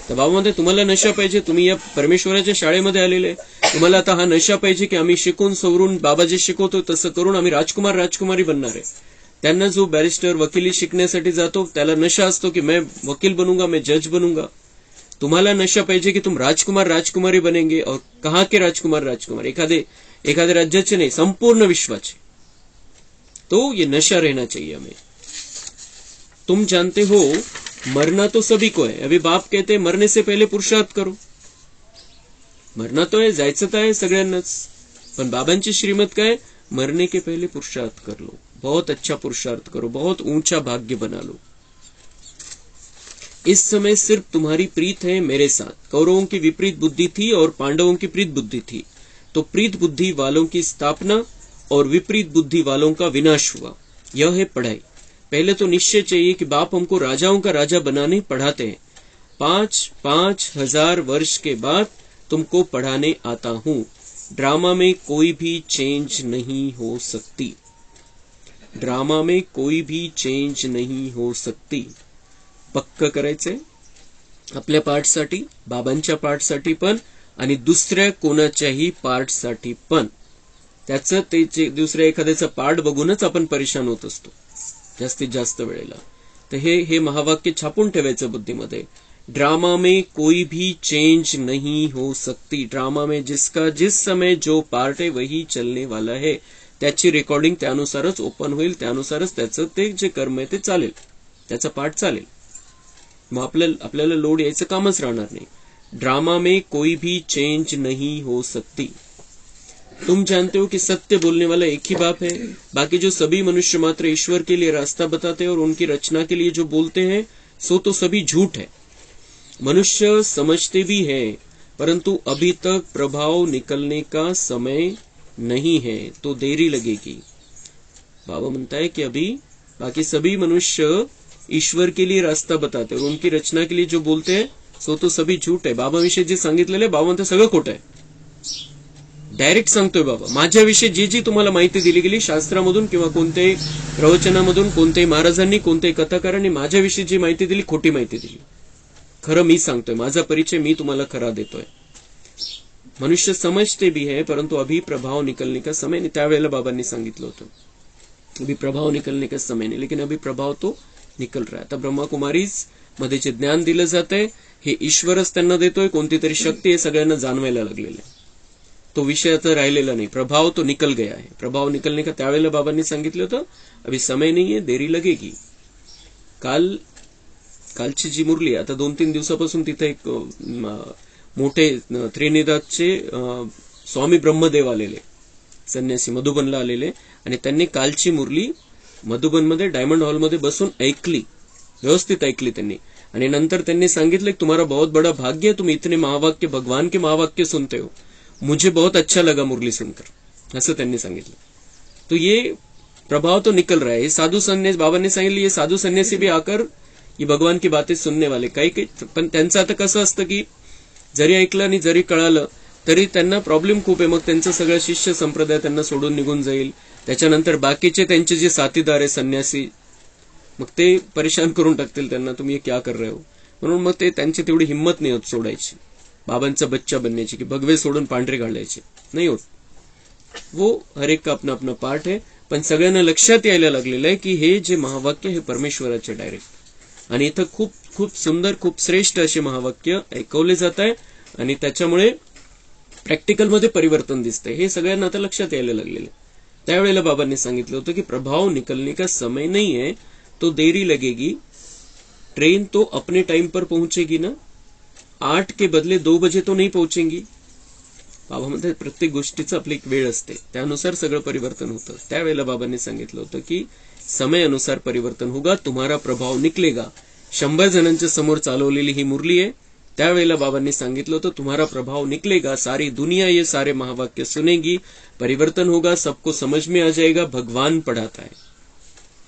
तर बाबा म्हणते तुम्हाला नशा पाहिजे, तुम्ही या परमेश्वराच्या शाळेमध्ये आलेले, तुम्हाला आता हा नशा पाहिजे की आम्ही शिकून सवरून बाबा जे शिकवतो तसं करून आम्ही राजकुमार राजकुमारी बनणार आहे. त्यांना जो बैरिस्टर वकिली शिकण्यासाठी जातो त्याला नशा असतो की मैं वकील बनूंगा, मैं जज बनूंगा. तुम्हाला नशा पाहिजे की तुम राजकुमार राजकुमारी बनेंगे. और कहाँ के राजकुमार राजकुमार? एखाद्या राज्याचे नाही, संपूर्ण विश्वाचे. तो ये नशा रहना चाहिए हमें. तुम जानते हो मरना तो सभी को है. अभी बाप कहते हैं मरने से पहले पुरुषार्थ करो. मरना तो है, जायचं तर आहे सगळ्यांनाच, पण बाबांची श्रीमत काय? मरने के पहले पुरुषार्थ कर लो, बहुत अच्छा पुरुषार्थ करो, बहुत ऊंचा भाग्य बना लो. इस समय सिर्फ तुम्हारी प्रीत है मेरे साथ. कौरवों की विपरीत बुद्धि थी और पांडवों की प्रीत बुद्धि थी, तो प्रीत बुद्धि वालों की स्थापना और विपरीत बुद्धि वालों का विनाश हुआ. यह है पढ़ाई. पहले तो निश्चय चाहिए कि बाप हमको राजाओं का राजा बनाने पढ़ाते हैं. 5,000 वर्ष के बाद तुमको पढ़ाने आता हूं. ड्रामा में कोई भी चेंज नहीं हो सकती. ड्रामा में कोई भी चेंज नहीं हो सकती. पक्क करायचंय आपल्या पार्टसाठी, बाबांच्या पार्टसाठी पण, आणि दुसऱ्या कोणाच्याही पार्टसाठी पण. त्याचं ते दुसऱ्या एखाद्याचा पार्ट बघूनच आपण परेशान होत असतो जास्तीत जास्त वेळेला. तर हे महावाक्य छापून ठेवायचं बुद्धीमध्ये. ड्रामा में कोई भी चेंज नहीं हो सकती. ड्रामा में जिसका जिस समय जो पार्ट है वही चलने वाला है. त्याची रेकॉर्डिंग त्यानुसारच ओपन होईल, त्यानुसारच त्याचं ते जे कर्म आहे ते चालेल, त्याचा पार्ट चालेल. मग आपल्याला लोड यायचं कामच राहणार नाही. ड्रामा में कोई भी चेंज नहीं हो सकती. तुम जानते हो कि सत्य बोलने वाला एक ही बाप है. बाकी जो सभी मनुष्य मात्र ईश्वर के लिए रास्ता बताते हैं और उनकी रचना के लिए जो बोलते हैं सो तो सभी झूठ है. मनुष्य समझते भी हैं, परंतु अभी तक प्रभाव निकलने का समय नहीं है, तो देरी लगेगी. बाबा म्हणता है कि अभी बाकी सभी मनुष्य ईश्वर के लिए रास्ता बताते और उनकी रचना के लिए जो बोलते हैं सो तो सभी झूठ आहे. बाबाविषयी जे सांगितलेलं बाबा म्हणतात सगळं खोटं आहे. डायरेक्ट सांगतोय बाबा, माझ्याविषयी जी तुम्हाला माहिती दिली गेली शास्त्रामधून किंवा कोणत्याही प्रवचनामधून, कोणत्याही महाराजांनी, कोणत्याही कथाकारांनी माझ्याविषयी जी माहिती दिली खोटी माहिती दिली. खरं मी सांगतोय, माझा परिचय मी तुम्हाला खरा देतोय. मनुष्य समजते भी है परंतु अभी प्रभाव निकलने का समय नहीं. त्यावेळेला बाबांनी सांगितलं होतं अभी प्रभाव निकलने का समय नहीं, लेकिन अभी प्रभाव तो निकल रहा है. आता ब्रह्माकुमारीज मध्ये जे ज्ञान दिलं जात आहे हे ईश्वरच त्यांना देतोय. कोणती तरी शक्ती हे सगळ्यांना जाणवायला लागलेलं आहे. तो विषय आता राहिलेला नाही. प्रभाव तो निकल गया है. प्रभाव निकलने का त्यावेळेला बाबांनी सांगितलं होतं अभी समय नहीं है, देरी लगेगी. कालची जी मुरली, आता 2-3 दिवसापासून तिथे एक मोठे त्रिनिदादचे स्वामी ब्रह्मदेव आलेले, संन्यासी मधुबनला आलेले, आणि त्यांनी कालची मुरली मधुबनमध्ये डायमंड हॉलमध्ये बसून ऐकली, व्यवस्थित ऐकली त्यांनी. आणि नंतर त्यांनी सांगितलं की तुम्हारा बहुत बड़ा भाग्य है, तुम इतने महावाक्य, भगवान के महावाक्य सुनते हो. मुझे बहुत अच्छा लगा मुरली सुनकर, असं त्यांनी सांगितलं. तो ये प्रभाव तो निकल रहा है. ये साधु संन्यासी, बाबांनी सांगितलं ये साधु संन्यासी भी आकर ये भगवान की बातें सुनने वाले. काही पण त्यांचं आता कसं असतं की जरी ऐकलं आणि जरी कळालं तरी त्यांना प्रॉब्लेम खूप आहे. मग त्यांचं सगळं शिष्य संप्रदाय त्यांना सोडून निघून जाईल. त्याच्यानंतर बाकीचे त्यांचे जे साथीदार आहे संन्यासी, मग ते परेशान करून टाकतील त्यांना, तुम्ही क्या कर रहे हो. म्हणून मग ते त्यांची तेवढी हिंमत नाही होत सोडायची, बाबांचा बच्चा बनण्याची, की भगवे सोडून पांढरे घालायचे नाही होत. वो हर एक का अपना अपना पार्ट है. पण सगळ्यांना लक्षात यायला लागलेलं आहे की हे जे महावाक्य हे परमेश्वराचे डायरेक्ट, आणि इथं खूप खूप सुंदर, खूप श्रेष्ठ असे महावाक्य ऐकवले जात आहे आणि त्याच्यामुळे प्रॅक्टिकलमध्ये परिवर्तन दिसतंय. हे सगळ्यांना आता लक्षात यायला लागलेलं आहे. त्यावेळेला बाबांनी सांगितलं होतं की प्रभाव निकलने का समय नहीं है तो देरी लगेगी, ट्रेन तो अपने टाइम पर पहुंचेगी ना, 8 के बदले 2 बजे तो नहीं पहुंचेंगी. बाबा म्हणतात प्रत्येक गोष्टीचं आपली एक वेळ असते, त्यानुसार सगळं परिवर्तन होतं. त्यावेळेला बाबांनी सांगितलं होतं की समय अनुसार परिवर्तन होगा, तुम्हारा प्रभाव निकलेगा. 100 जणांच्या समोर चालवलेली ही मुरली आहे. त्यावेळेला बाबांनी सांगितलं होतं तुम्हारा प्रभाव निकलेगा, सारी दुनिया ये सारे महावाक्य सुनेगी, परिवर्तन होगा, सबको समझ में आ जाएगा. भगवान पढ़ाता है,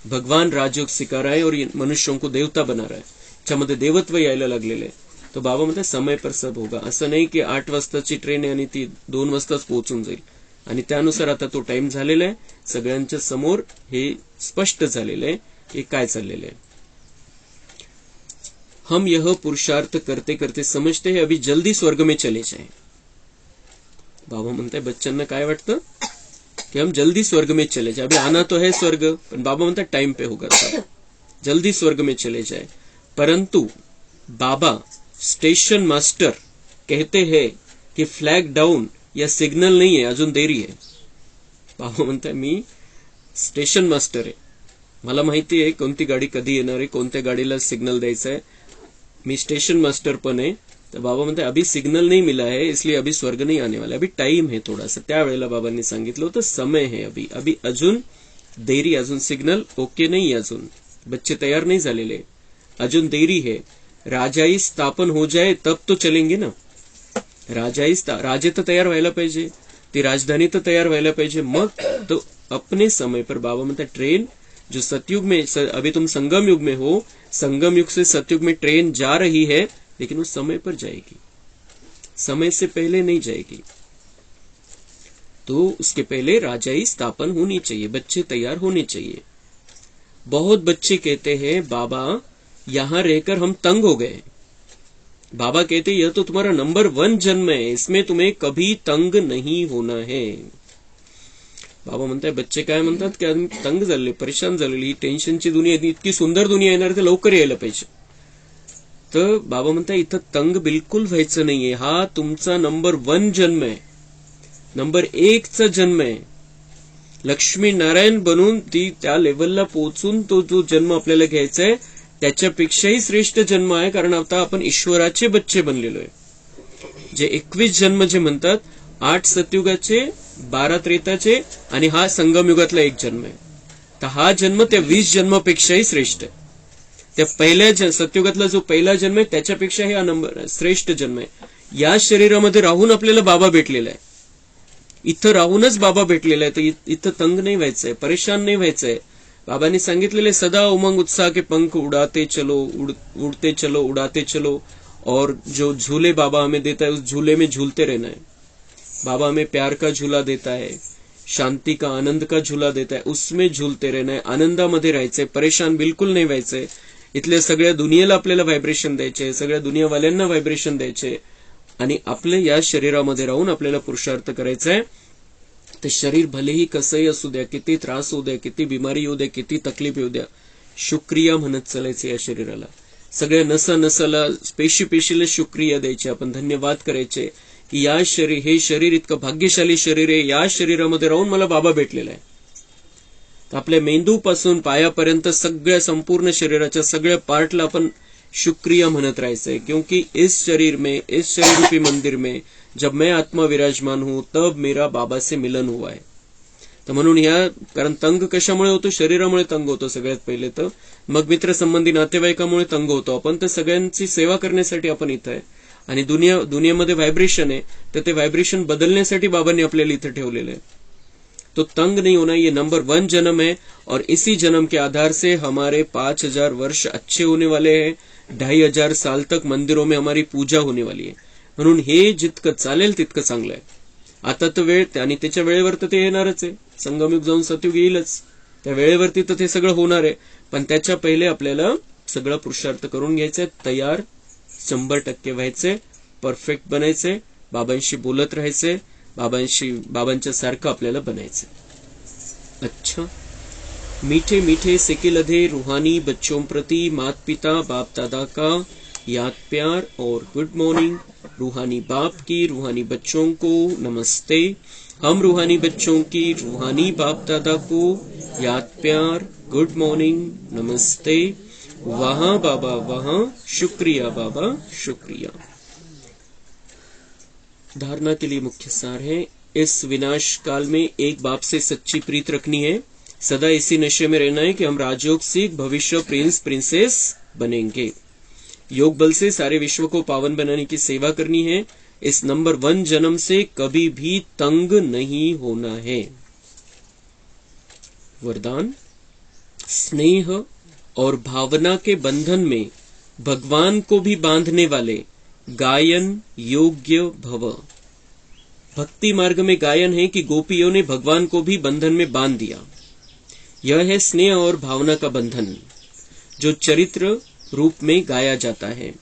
भगवान राजयोग सिखा रहा है और मनुष्यों को देवता बना रहा है. त्याच्यामध्ये देवत्व यायला लागलेलं आहे. तो बाबा म्हणतात समय पर सब होगा. असं नाही की 8 वाजताची ट्रेन आहे आणि ती 2 वाजताच पोहोचून जाईल. आणि त्यानुसार आता तो टाइम झालेला आहे. सगळ्यांच्या समोर हे स्पष्ट झालेलं आहे की काय चाललेलं आहे. हम यह पुरुषार्थ करते करते समझते हैं अभी जल्दी स्वर्ग में चले जाए. बाबा म्हणताय बच्चांना काय वाटतं कि हम जल्दी स्वर्ग में चले जाए. अभी आना तो है स्वर्ग, पण बाबा म्हणतात टाइम पे होगा सब, जल्दी स्वर्ग में चले जाए. परंतु बाबा स्टेशन मास्टर कहते हैं कि फ्लैग डाउन या सिग्नल नहीं है, अजून देरी है. बाबा म्हणताय मी स्टेशन मास्टर आहे, मला माहिती आहे कोणती गाडी कधी येणार आहे, कोणत्या गाडीला सिग्नल द्यायचा आहे. मी स्टेशन मास्टर पण आहे. तर बाबा म्हणते अभी सिग्नल नहीं मिला है इसलिए अभी स्वर्ग नहीं आने वाला, अभी टाइम है थोड़ा सा. त्यावेळेला बाबांनी सांगितलं होतं समय है अभी, अभी अजून देरी, अजून सिग्नल ओके नाही, अजून बच्चे तयार नहीं झालेले, अजून देरी है. राजाई स्थापन हो जाए तब तो चलेंगे ना. राजे तर तयार व्हायला पाहिजे, ती राजधानी तर तयार व्हायला पाहिजे, मग तो अपने समय पर. बाबा म्हणतात ट्रेन जो सतयुग में, अभी तुम संगम युग में हो, संगम युग से सतयुग में ट्रेन जा रही है, लेकिन वो समय पर जाएगी, समय से पहले नहीं जाएगी. तो उसके पहले राजाई स्थापन होनी चाहिए, बच्चे तैयार होने चाहिए. बहुत बच्चे कहते हैं बाबा यहां रहकर हम तंग हो गए. बाबा कहते यह तो तुम्हारा नंबर 1 जन्म है, इसमें तुम्हें कभी तंग नहीं होना है. बाबा म्हणताय बच्चे काय म्हणतात की आम्ही तंग झालेले, परेशान झालेली, ही टेन्शनची दुनिया, इतकी सुंदर दुनिया येणार तर लवकर यायला पाहिजे. तर बाबा म्हणताय इथं तंग बिलकुल व्हायचं नाहीये, हा तुमचा नंबर 1 जन्म आहे, नंबर 1चा जन्म आहे. लक्ष्मी नारायण बनून ती त्या लेवलला पोहोचून तो जो जन्म आपल्याला घ्यायचा आहे त्याच्यापेक्षाही श्रेष्ठ जन्म आहे, कारण आता आपण ईश्वराचे बच्चे बनलेलो आहे. जे 21 जन्म जे म्हणतात, 8 सतयुगाचे, 12 त्रेताचे आणि हा संगमयुगातला 1 जन्म आहे. तर हा जन्म त्या 20 जन्मापेक्षाही श्रेष्ठ आहे. त्या पहिल्या सतयुगातला जो पहिला जन्म आहे त्याच्यापेक्षाही हा नंबर श्रेष्ठ जन्म आहे. या शरीरामध्ये राहून आपल्याला बाबा भेटलेला आहे, इथं राहूनच बाबा भेटलेला आहे. तर इथं तंग नाही व्हायचंय, परेशान नाही व्हायचंय. बाबांनी सांगितलेले सदा उमंग उत्साह के पंख उड़ाते चलो, उड़ते चलो, उड़ाते चलो, और जो झूले बाबा हमें देता है उस झूले में झूलते रहना है. बाबा हमें प्यार का झूला देता है, शांति का, आनंद का झूला देता है, उसमें झूलते रहना है, आनंदामध्ये राहायचंय, परेशान बिलकुल नाही व्हायचंय. इथल्या सगळ्या दुनियेला आपल्याला व्हायब्रेशन द्यायचे, सगळ्या दुनियावाल्यांना व्हायब्रेशन द्यायचे, आणि आपल्या या शरीरामध्ये राहून आपल्याला पुरुषार्थ करायचा आहे. ते शरीर भलेही कसंही असू द्या, किती त्रास होऊ द्या, किती बिमारी येऊ द्या, किती तकलीफ येऊ द्या, शुक्रिया म्हणत चालायचं या शरीराला. सगळ्या नसाला, पेशीला शुक्रिया द्यायचे, आपण धन्यवाद करायचे की या शरीर, हे शरीर इतकं भाग्यशाली शरीर आहे, या शरीरामध्ये राहून मला बाबा भेटलेला आहे. आपल्या मेंदूपासून पायापर्यंत सगळ्या संपूर्ण शरीराच्या सगळ्या पार्टला आपण शुक्रिया म्हणत राहायचंय, क्योंकि इस शरीर में, इस शरीर रूपी मंदिर में जब मैं आत्मा विराजमान हूं तब मेरा बाबा से मिलन हुआ है. तर म्हणून कारण तंग कशामुळे होतो, शरीरामुळे तंग होतो सगळ्यात पहिले, तर मग मित्रसंबंधी नातेवाईकामुळे तंग होतो आपण. तर सगळ्यांची सेवा करण्यासाठी आपण इथं आहे, आणि दुनियामध्ये व्हायब्रेशन आहे, तर ते व्हायब्रेशन बदलण्यासाठी बाबांनी आपल्याला इथं ठेवलेलं आहे. तो तंग नहीं होना, ये नंबर 1 जन्म है, और इसी जन्म के आधार से हमारे 5000 वर्ष अच्छे होने वाले हैं. 2500 साल तक मंदिरों में हमारी पूजा होने वाली है. म्हणून हे जितकं चालेल तितकं चांगलं आहे. आता तर वेळ, आणि त्याच्या वेळेवर तर ते येणारच आहे, संगमयुग जाऊन सतयुग येईलच, त्या वेळेवरती तर ते सगळं होणार आहे. पण त्याच्या पहिले आपल्याला सगळं पुरुषार्थ करून घ्यायचंय, तयार 100% व्हायचंय, परफेक्ट बनायचंय, बाबांशी बोलत राहायचंय, बाबांच्या सारखं आपल्याला बनायचंय. अच्छा, मीठे मीठे सिके लधे रूहानी बच्चों प्रति माता पिता बाप दादा का याद प्यार और गुड मॉर्निंग। रूहानी बाप की रूहानी बच्चों को नमस्ते। हम रूहानी बच्चों की रूहानी बाप दादा को याद प्यार गुड मॉर्निंग नमस्ते। वहां बाबा वहां, शुक्रिया बाबा शुक्रिया। धारणा के लिए मुख्य सार है, इस विनाश काल में एक बाप से सच्ची प्रीत रखनी है, सदा इसी नशे में रहना है कि हम राजयोग सीख भविष्य प्रिंस प्रिंसेस बनेंगे। योग बल से सारे विश्व को पावन बनाने की सेवा करनी है। इस नंबर 1 जन्म से कभी भी तंग नहीं होना है। वरदान, स्नेह और भावना के बंधन में भगवान को भी बांधने वाले गायन योग्य भव। भक्ति मार्ग में गायन है कि गोपियों ने भगवान को भी बंधन में बांध दिया। यह है स्नेह और भावना का बंधन, जो चरित्र रूप में गाया जाता है।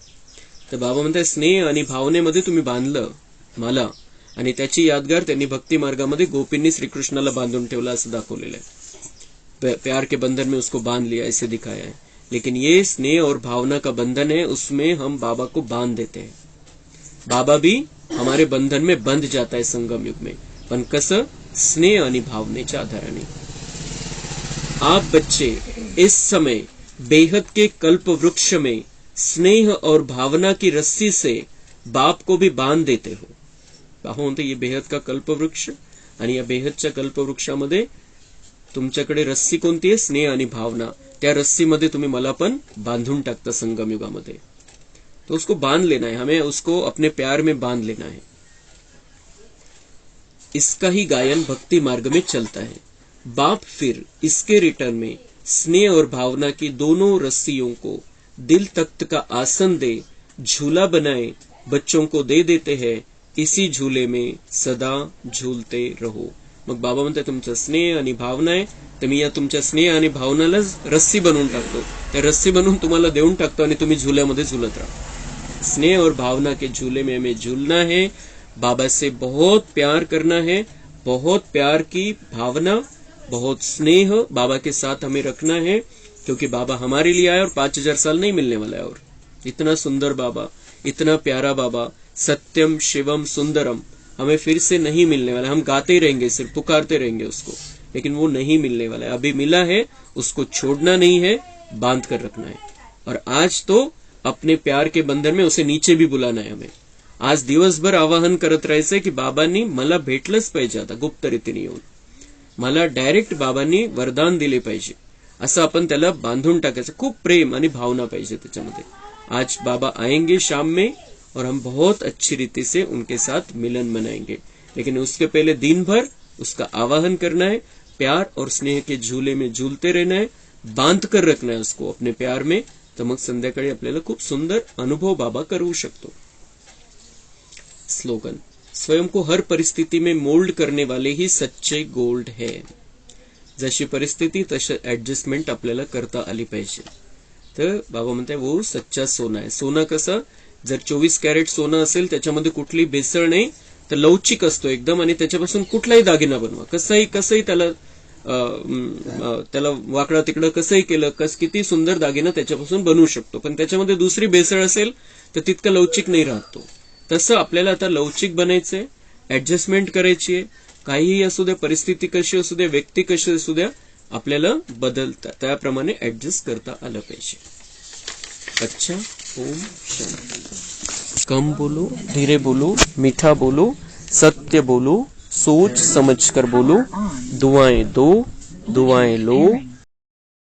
तर बाबा म्हणतात, स्नेह आणि भावनेमध्ये तुम्ही बांधलं मला, आणि त्याची यादगार त्यांनी भक्ती मार्गामध्ये गोपींनी श्रीकृष्णाला बांधून ठेवला असं दाखवलेलं है। प्यार के बंधन में उसको बांध लिया ऐसे दिखाया है। लेकिन ये स्नेह और भावना का बंधन है, उसमें हम बाबा को बांध देते हैं। बाबा भी हमारे बंधन में बंध जाता है संगम युग में, पण कसं? स्नेह आणि भावनेच्या आधाराने। आप बच्चे इस समय बेहद के कल्प वृक्ष में स्नेह और भावना की रस्सी से बाप को भी बांध देते हो। पाहून ये बेहद का कल्प वृक्ष, आणि या बेहदच्या कल्प वृक्षामध्ये तुमच्याकडे रस्सी कोणती आहे? स्नेह आणि भावना। त्या रस्सीमध्ये तुम्ही मला पण बांधून टाकता संगम युगामध्ये। तो उसको बांध लेना है, हमें उसको अपने प्यार में बांध लेना है। इसका ही गायन भक्ति मार्ग में चलता है। बाप फिर इसके रिटर्न में स्नेह और भावना की दोनों रस्सियों को दिल तख्त का आसन दे झूला बनाए बच्चों को दे देते हैं। इसी झूले में सदा झूलते रहो। मग बाबा म्हणतात, तुमचा स्नेह आणि भावना आहे, तर मी या तुमच्या स्नेह आणि भावनाला रस्सी बनवून टाकतो, त्या रस्सी बनवून तुम्हाला देऊन टाकतो आणि तुम्ही झुल्यामध्ये झुलत राहा। स्नेह और भावना के झूले में हमें झूलना है, बाबा से बहुत प्यार करना है, बहुत प्यार की भावना, बहुत स्नेह बाबा के साथ हमें रखना है, क्योंकि बाबा हमारे लिए आया और 5000 साल नहीं मिलने वाला है। और इतना सुंदर बाबा, इतना प्यारा बाबा, सत्यम शिवम सुंदरम हमें फिर से नहीं मिलने वाला है। हम गाते रहेंगे, सिर्फ पुकारते रहेंगे उसको, लेकिन वो नहीं मिलने वाला है। अभी मिला है, उसको छोड़ना नहीं है, बांध कर रखना है। और आज तो अपने प्यार के बंधन में उसे नीचे भी बुलाना है हमें। आज दिवसभर आवाहन करत राहायचंय की बाबांनी मला भेटलंच पाहिजे, आता गुप्त रीतीने येऊन मला डायरेक्ट बाबांनी वरदान दिले पाहिजे, असं आपण त्याला बांधून टाकायचं। खूप प्रेम आणि भावना पाहिजे त्याच्यामध्ये। आज बाबा आएंगे शाम में और हम बहुत अच्छी रीति से उनके साथ मिलन मनाएंगे, लेकिन उसके पहले दिन भर उसका आवाहन करना है, प्यार और स्नेह के झूले में झूलते रहना है, बांध कर रखना है उसको अपने प्यार में। तर मग संध्याकाळी आपल्याला खूप सुंदर अनुभव बाबा करवू शकतो। स्लोगन, स्वयं को हर परिस्थिति में मोल्ड करने वाले ही सच्चे गोल्ड है। जशी परिस्थिती तशी ऍडजस्टमेंट आपल्याला करता आली पाहिजे। तर बाबा म्हणताय वो सच्चा सोना आहे। सोना कसं? जर 24 कॅरेट सोनं असेल, त्याच्यामध्ये कुठली भेसळ नाही, तर लवचिक असतो एकदम, आणि त्याच्यापासून कुठलाही दागिना बनवा, कसंही त्याला वाकडा तिकडं कसंही केलं, किती सुंदर दागिना त्याच्यापासून बनवू शकतो। पण त्याच्यामध्ये दुसरी भेसळ असेल तर तितका लवचिक नाही राहतो। तसं आपल्याला आता लवचिक बनायचंय, ऍडजस्टमेंट करायची आहे। काहीही असू द्या, परिस्थिती कशी असू द्या, व्यक्ती कशी असू द्या, आपल्याला बदलता त्याप्रमाणे ऍडजस्ट करता आलं पाहिजे। अच्छा, ओम शांति। कम बोलो, धीरे बोलो, मीठा बोलो, सत्य बोलो, सोच समझकर बोलो, दुआएं दो, दुआएं लो,